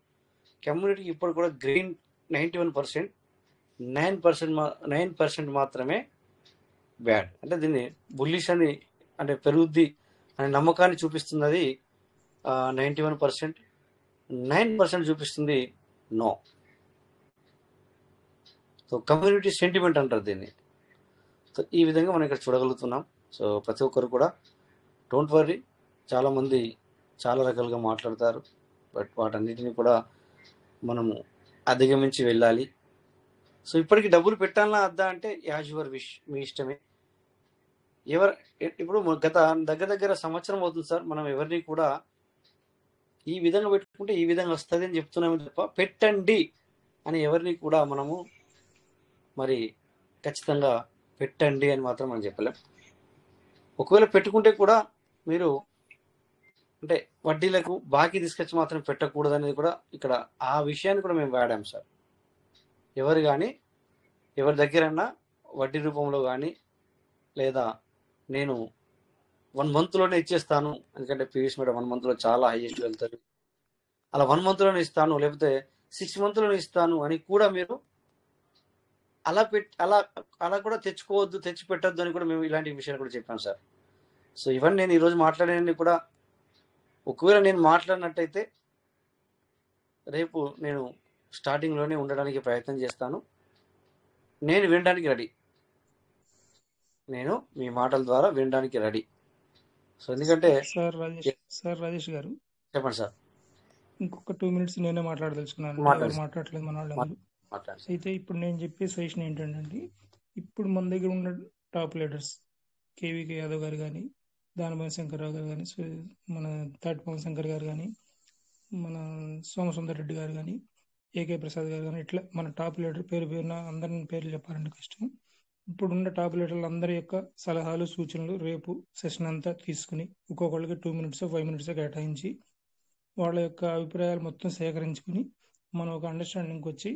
కమ్యూనిటీ ఇప్పుడు కూడా గ్రీన్ 91%, 9% మాత్రమే బ్యాడ్. అంటే దీన్ని బుల్లిష్ అని అంటే పెరుగుద్ది అనే నమ్మకాన్ని చూపిస్తుంది, అది 91%, 9% చూపిస్తుంది నో. సో కమ్యూనిటీ సెంటిమెంట్ అంటారు దీన్ని. సో ఈ విధంగా మనం ఇక్కడ చూడగలుగుతున్నాం. సో ప్రతి ఒక్కరు కూడా డోంట్ వర్రీ, చాలామంది చాలా రకాలుగా మాట్లాడతారు, బట్ వాటన్నిటిని కూడా మనము అధిగమించి వెళ్ళాలి. సో ఇప్పటికి డబ్బులు పెట్టాలన్నా అద్దా అంటే యాజ్ యువర్ విష్, మీ ఇష్టమే. ఇప్పుడు గత దగ్గర సంవత్సరం అవుతుంది సార్, మనం ఎవరిని కూడా ఈ విధంగా పెట్టుకుంటే ఈ విధంగా వస్తుంది అని చెప్తున్నాము తప్ప పెట్టండి అని ఎవరిని కూడా మనము మరి ఖచ్చితంగా పెట్టండి అని మాత్రం మనం చెప్పలేం. ఒకవేళ పెట్టుకుంటే కూడా మీరు అంటే వడ్డీలకు బాకీ తీసుకొచ్చి మాత్రం పెట్టకూడదు అనేది కూడా ఇక్కడ ఆ విషయాన్ని కూడా మేము వాడాం సార్. ఎవరి దగ్గరన్నా వడ్డీ రూపంలో కానీ లేదా నేను 1 monthలోనే ఇచ్చేస్తాను, ఎందుకంటే పీవీఎస్ మేడం 1 monthలో చాలా హైయెస్ట్ వెళ్తారు, అలా 1 monthలోనే ఇస్తాను లేకపోతే 6 monthలోనే ఇస్తాను అని కూడా మీరు అలా కూడా తెచ్చి పెట్టద్దు అని కూడా మేము ఇలాంటి విషయాలు కూడా చెప్పాం సార్. సో ఇవన్నీ నేను ఈరోజు మాట్లాడేది కూడా, ఒకవేళ నేను మాట్లాడినట్టయితే రేపు నేను స్టార్టింగ్లోనే ఉండడానికి ప్రయత్నం చేస్తాను. నేను వినడానికి రెడీ, నేను మీ మాటల ద్వారా వినడానికి రెడీ. సో ఎందుకంటే సార్ రాజేష్ గారు చెప్పండి సార్. ఇంకొక 2 minutes నేనే మాట్లాడదలుచుకున్నాను, ఎవరు మాట్లాడలేదు మన వాళ్ళందరూ. అయితే ఇప్పుడు నేను చెప్పే సజెషన్ ఏంటంటే, ఇప్పుడు మన దగ్గర ఉన్న టాప్ లీడర్స్ కేవీకే యాదవ్ గారు కానీ, దానభాయ్ శంకర్రావు గారు కానీ, మన తాటి పవన్ శంకర్ గారు కానీ, మన సోమసుందర్ రెడ్డి గారు కానీ, ఏకే ప్రసాద్ గారు కానీ, ఇట్లా మన టాప్ లీడర్ పేరున అందరిని పేర్లు చెప్పాలంటే కష్టం. ఇప్పుడున్న టాప్ లీడర్లు అందరి యొక్క సలహాలు సూచనలు రేపు సెషన్ అంతా తీసుకుని ఒక్కొక్కళ్ళకి 2 minutes 5 minutes కేటాయించి వాళ్ళ యొక్క అభిప్రాయాలు మొత్తం సేకరించుకుని మనం ఒక అండర్స్టాండింగ్కి వచ్చి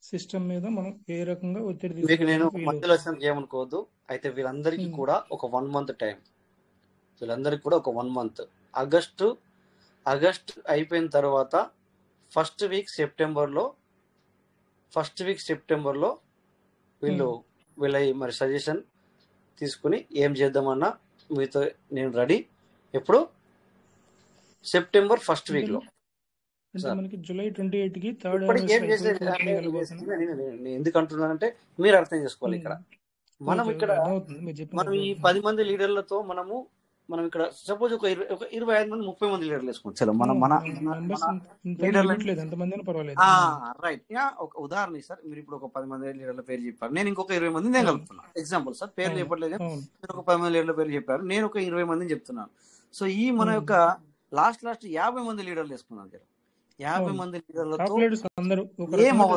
సిస్టమ్ మీద మనం ఏ రకంగా ఒత్తిడి మీకు నేను మధ్యలో వచ్చినందుకు ఏమనుకోవద్దు. అయితే వీళ్ళందరికీ కూడా ఒక 1 month టైం, వీళ్ళందరికీ కూడా ఒక 1 month, ఆగస్ట్ అయిపోయిన తర్వాత ఫస్ట్ వీక్ సెప్టెంబర్లో వీళ్ళ మరి సజెషన్ తీసుకుని ఏం చేద్దామన్నా మీతో నేను రెడీ. ఎప్పుడు? September 1st weekలో. మనకి జూలై 28కి ఎందుకు అంటున్నానంటే మీరు అర్థం చేసుకోవాలి. ఇక్కడ మనం ఈ 10 మంది లీడర్లతో మనము మనం ఇక్కడ సపోజ్ ఒక 25 మంది 30 మంది లీడర్లు వేసుకోవచ్చు. చలో మన మన మెంబర్స్ మన ఇంత లీడర్లు లిమిట్ లేదు, ఎంతమంది అయినా పర్వాలేదు. రైట్. ఒక ఉదాహరణ సార్, మీరు ఇప్పుడు ఒక 10 మంది లీడర్ల పేరు చెప్పారు, నేను ఇంకొక 20 మంది నేను కలుపుతున్నా. ఎగ్జాంపుల్ సార్, పేర్లు చెప్పట్లేదు, మీరు ఒక 10 మంది లీడర్ల పేరు చెప్పారు, నేను ఒక 20 మందిని చెప్తున్నాను. సో ఈ మన యొక్క లాస్ట్ 50 మంది లీడర్లు వేసుకున్నాను. 50 మంది లీడర్లతో ఏం మధ్యలో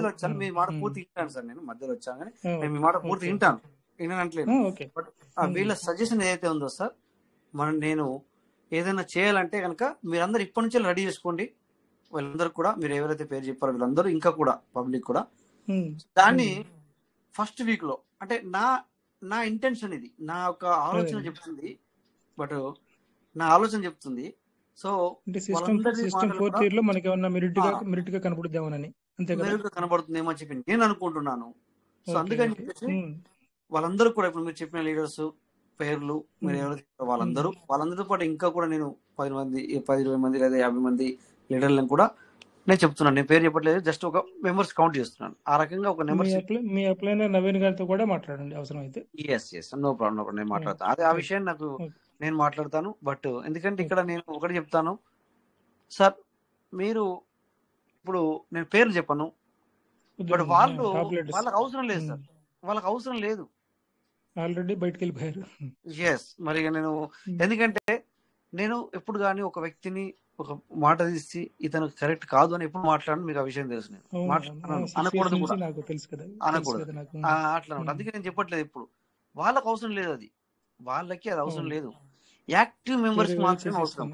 వచ్చాను, మీ మాట పూర్తి వింటాను సార్, నేను మధ్యలో వచ్చాను కానీ నేను మీ మాట పూర్తి వింటాను, వినట్లేదు. బట్ వీళ్ళ సజెషన్ ఏదైతే ఉందో సార్, నేను ఏదైనా చేయాలంటే కనుక మీరందరూ ఇప్పటి నుంచే రెడీ చేసుకోండి. వీళ్ళందరూ కూడా మీరు ఎవరైతే పేరు చెప్పారో వీళ్ళందరూ, ఇంకా కూడా పబ్లిక్ కూడా దాన్ని ఫస్ట్ వీక్ లో, అంటే నా ఇంటెన్షన్ ఇది, నా యొక్క ఆలోచన చెప్తుంది, బట్ నా ఆలోచన చెప్తుంది. సో మెరుగ్గా కనబడుతుందేమో అని చెప్పి నేను అనుకుంటున్నాను. సో అందుకని చెప్పేసి వాళ్ళందరూ కూడా ఇప్పుడు మీరు చెప్పిన లీడర్స్ పేర్లు మీరు ఎవరైతే వాళ్ళందరితో పాటు ఇంకా కూడా నేను 10 మంది 10-20 మంది లేదా 50 మంది లీడర్లను కూడా నేను చెప్తున్నాను. నేను పేరు చెప్పట్లేదు, జస్ట్ ఒక మెంబర్స్ కౌంట్ చేస్తున్నాను. ఆ రకంగా ఒక మీ అప్లైన్ నవీన్ గారితో కూడా మాట్లాడండి అవసరం అయితే. నో ప్రాబ్లం, నేను మాట్లాడతాను. అదే ఆ విషయం నాకు నేను మాట్లాడతాను. బట్ ఎందుకంటే ఇక్కడ నేను ఒకటి చెప్తాను సార్, మీరు ఇప్పుడు నేను పేర్లు చెప్పను, బట్ వాళ్ళకి అవసరం లేదు సార్, వాళ్ళకి అవసరం లేదు, ఆల్రెడీ బయటకు వెళ్ళిపోయారు. మరి నేను ఎందుకంటే నేను ఎప్పుడు కానీ ఒక వ్యక్తిని ఒక మాట తీసి ఇతను కరెక్ట్ కాదు అని ఎప్పుడు మాట్లాడను, మీకు ఆ విషయం తెలుసు. నేను అనకూడదు కూడా, అనకూడదు అట్లా. అందుకే నేను చెప్పట్లేదు ఇప్పుడు. వాళ్ళకి అవసరం లేదు, అది వాళ్ళకి అది అవసరం లేదు. యాక్టివ్ మెంబర్స్ మాత్రమే అవసరం.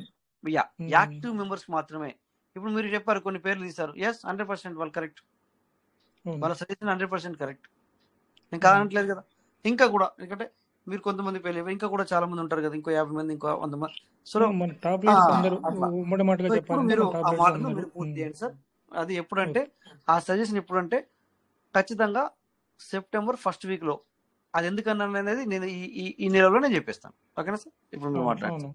యాక్టివ్ మెంబర్స్ మాత్రమే. ఇప్పుడు మీరు చెప్పారు కొన్ని పేర్లు తీశారు, 100% వాళ్ళు కరెక్ట్, వాళ్ళ సజెషన్ 100% కరెక్ట్, నేను కాదనట్లేదు కదా. ఇంకా కూడా ఎందుకంటే మీరు కొంతమంది పేర్లు, ఇంకా కూడా చాలా మంది ఉంటారు కదా, ఇంకో 50 మంది, ఇంకో 100 మంది. సో మీరు ఆ మాటను మీరు పూర్తి చేయండి సార్. అది ఎప్పుడంటే ఆ సజెషన్ ఎప్పుడంటే ఖచ్చితంగా సెప్టెంబర్ ఫస్ట్ వీక్ లో. అది ఎందుకన్నాను అనేది నేను ఈ నెలలో నేను చెప్పేస్తాను. ఓకేనా సార్? ఇప్పుడు మీరు మాట్లాడండి.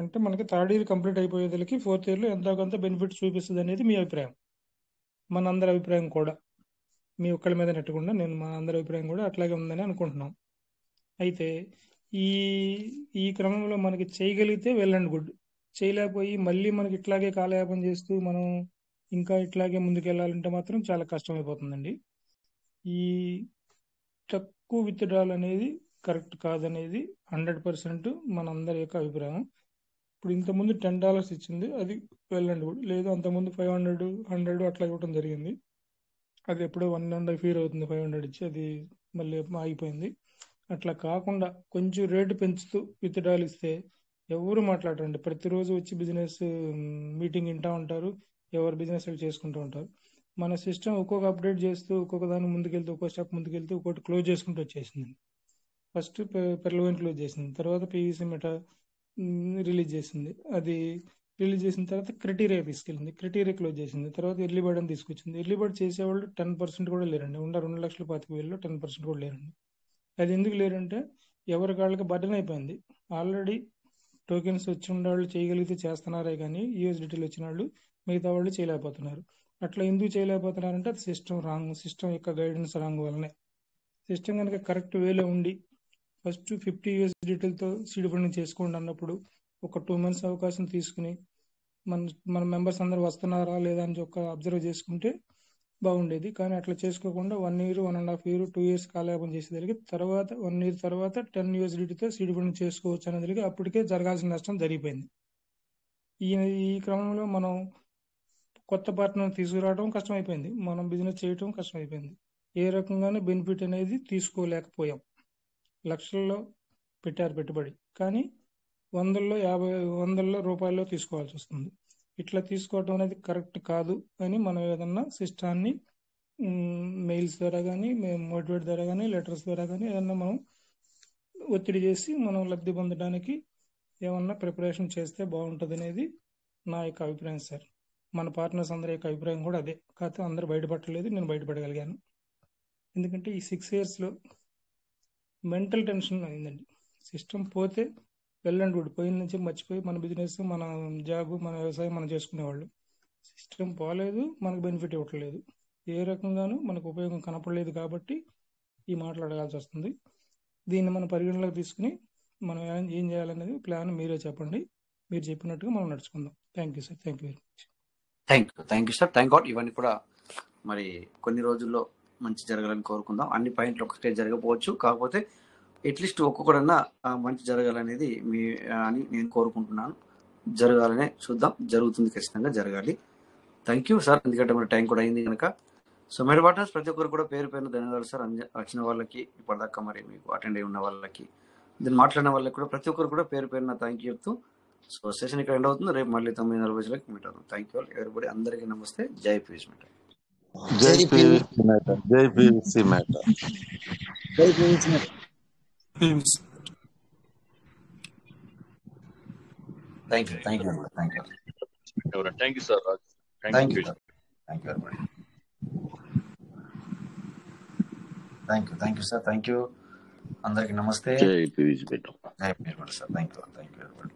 అంటే మనకి థర్డ్ ఇయర్ కంప్లీట్ అయిపోయేదానికి ఫోర్త్ ఇయర్ లో ఎంతో కొంత బెనిఫిట్ చూపిస్తుంది అనేది మీ అభిప్రాయం, మనందరి అభిప్రాయం కూడా. మీ ఒక్కళ్ళ మీద నెట్టకుండా మన అందరి అభిప్రాయం కూడా అట్లాగే ఉందని అనుకుంటున్నాం. అయితే ఈ క్రమంలో మనకి చేయగలిగితే వెల్ అండ్ గుడ్, చేయలేకపోయి మళ్ళీ మనకి ఇట్లాగే కాలయాపన చేస్తూ మనం ఇంకా ఇట్లాగే ముందుకెళ్ళాలంటే మాత్రం చాలా కష్టం అయిపోతుందండి. ఈ తక్కువ విత్డ్రాల్ అనేది కరెక్ట్ కాదనేది 100% మనందరి యొక్క అభిప్రాయం. ఇప్పుడు ఇంతకుముందు $10 ఇచ్చింది, అది వెల్ అండ్ గుడ్. లేదు అంతకుముందు 500, 100 అట్లా ఇవ్వడం జరిగింది. అది ఎప్పుడో 1.5 year అవుతుంది 500 ఇచ్చి, అది మళ్ళీ ఆగిపోయింది. అట్లా కాకుండా కొంచెం రేటు పెంచుతూ విత్డ్రాల్ ఇస్తే ఎవరు మాట్లాడరండి. ప్రతిరోజు వచ్చి బిజినెస్ మీటింగ్ వింటూ ఉంటారు, ఎవరు బిజినెస్ చేసుకుంటూ ఉంటారు. మన సిస్టమ్ ఒక్కొక్క అప్డేట్ చేస్తూ ఒక్కొక్క దాన్ని ముందుకెళ్తూ ఒక్కొక్క స్టెప్ ముందుకెళ్తూ ఒక్కొక్కటి క్లోజ్ చేసుకుంటూ వచ్చేసింది. ఫస్ట్ పెర్లవైన్ క్లోజ్ చేసింది, తర్వాత పీవీసీ మెటా రిలీజ్ చేసింది. అది రిలీజ్ చేసిన తర్వాత క్రైటీరియా తీసుకెళ్ళింది, క్రైటీరియా క్లోజ్ చేసింది. తర్వాత ఎర్లీ బర్డ్ అని తీసుకొచ్చింది. ఎర్లీ బర్డ్ చేసేవాళ్ళు 10% కూడా లేరండి. ఉన్న 2,25,000లో 10% కూడా లేరండి. అది ఎందుకు లేరంటే ఎవరి కాళ్ళకి బర్డెన్ అయిపోయింది. ఆల్రెడీ టోకెన్స్ వచ్చి ఉండేవాళ్ళు చేయగలిగితే చేస్తున్నారే కానీ యూఎస్డిటీలు వచ్చిన వాళ్ళు మిగతా వాళ్ళు చేయలేకపోతున్నారు. అట్లా ఎందుకు చేయలేకపోతున్నారంటే అది సిస్టమ్ రాంగ్, సిస్టమ్ యొక్క గైడెన్స్ రాంగ్ వల్లనే. సిస్టమ్ కనుక కరెక్ట్ వేలో ఉండి ఫస్ట్ 50 USDTలతో సీడ్ ఫండింగ్ చేసుకోండి అన్నప్పుడు ఒక 2 months అవకాశం తీసుకుని మన మెంబర్స్ అందరూ వస్తున్నారా లేదా అని ఒక అబ్జర్వ్ చేసుకుంటే బాగుండేది. కానీ అట్లా చేసుకోకుండా 1 year, 1.5 year, 2 years కాలయాపన చేసేదానికి తర్వాత 1 year తర్వాత 10 USDTతో సీడ్ ఫండింగ్ చేసుకోవచ్చు అనేది అప్పటికే జరగాల్సిన నష్టం జరిగిపోయింది. ఈ క్రమంలో మనం కొత్త పార్ట్నర్ తీసుకురావడం కష్టమైపోయింది, మనం బిజినెస్ చేయటం కష్టమైపోయింది. ఏ రకంగానే బెనిఫిట్ అనేది తీసుకోలేకపోయాం. లక్షల్లో పెట్టారు పెట్టుబడి, కానీ వందల్లో రూపాయల్లో తీసుకోవాల్సి వస్తుంది. ఇట్లా తీసుకోవడం అనేది కరెక్ట్ కాదు అని మనం ఏదన్నా సిస్టాన్ని మెయిల్స్ ద్వారా కానీ, మోటివేట్ ద్వారా కానీ, లెటర్స్ ద్వారా కానీ ఏదన్నా మనం ఒత్తిడి చేసి మనం లబ్ధి పొందడానికి ఏమన్నా ప్రిపరేషన్ చేస్తే బాగుంటుంది అనేది నా యొక్క అభిప్రాయం సార్. మన పార్ట్నర్స్ అందరి యొక్క అభిప్రాయం కూడా అదే. కాకపోతే అందరూ బయటపడలేదు, నేను బయటపడగలిగాను. ఎందుకంటే ఈ 6 yearsలో మెంటల్ టెన్షన్ అయిందండి. సిస్టమ్ పోతే వెల్ అండ్ గుడ్, పోయిన నుంచి మర్చిపోయి మన బిజినెస్, మన జాబ్, మన వ్యవసాయం మనం చేసుకునేవాళ్ళు. సిస్టమ్ పోలేదు, మనకు బెనిఫిట్ ఇవ్వట్లేదు, ఏ రకంగానూ మనకు ఉపయోగం కనపడలేదు. కాబట్టి ఈ మాటలు అడగాల్సి వస్తుంది. దీన్ని మనం పరిగణలోకి తీసుకుని మనం ఏం చేయాలనేది ప్లాన్ మీరే చెప్పండి. మీరు చెప్పినట్టుగా మనం నడుచుకుందాం. Thank you sir. Thank you very much. Thank you sir. Thank God. ఇవన్నీ కూడా మరి కొన్ని రోజుల్లో మంచి జరగాలని కోరుకుందాం. అన్ని పాయింట్లు ఒకటే జరగకపోవచ్చు, కాకపోతే అట్లీస్ట్ ఒక్కొక్కడన్నా మంచి జరగాలనేది అని నేను కోరుకుంటున్నాను. జరగాలనే చూద్దాం. జరుగుతుంది, ఖచ్చితంగా జరగాలి. Thank you sir. ఎందుకంటే మన టైం కూడా అయింది కనుక. సో మెడ్ వాటర్స్ ప్రతి ఒక్కరు కూడా పేరు పేరున ధన్యవాదాలు సార్. వచ్చిన వాళ్ళకి, ఇప్పటిదాకా మరి మీకు అటెండ్ అయి ఉన్న వాళ్ళకి, దీన్ని మాట్లాడిన వాళ్ళకి కూడా ప్రతి ఒక్కరు కూడా పేరు పేరున థ్యాంక్ యూ చెప్తూ సో సెషన్ ఇక్కడ ఎండ్ అవుతుంది. రేపు మళ్ళీ 9:40 మీట్ అవుతుంది. Thank you all everybody. అందరికీ నమస్తే. జై పీవీసీ మెటా. జై జై పీవీసీ మెటా. జై పీవీసీ మెటా. జై PVC meta. Thank you. Thank you. Thank you. Thank you sir. Thank you. Thank you everybody. Thank you sir. Thank you. అందరికీ నమస్తే. జై పీవీసీ మెటా. జై PVC meta sir. Thank you. Thank you everybody.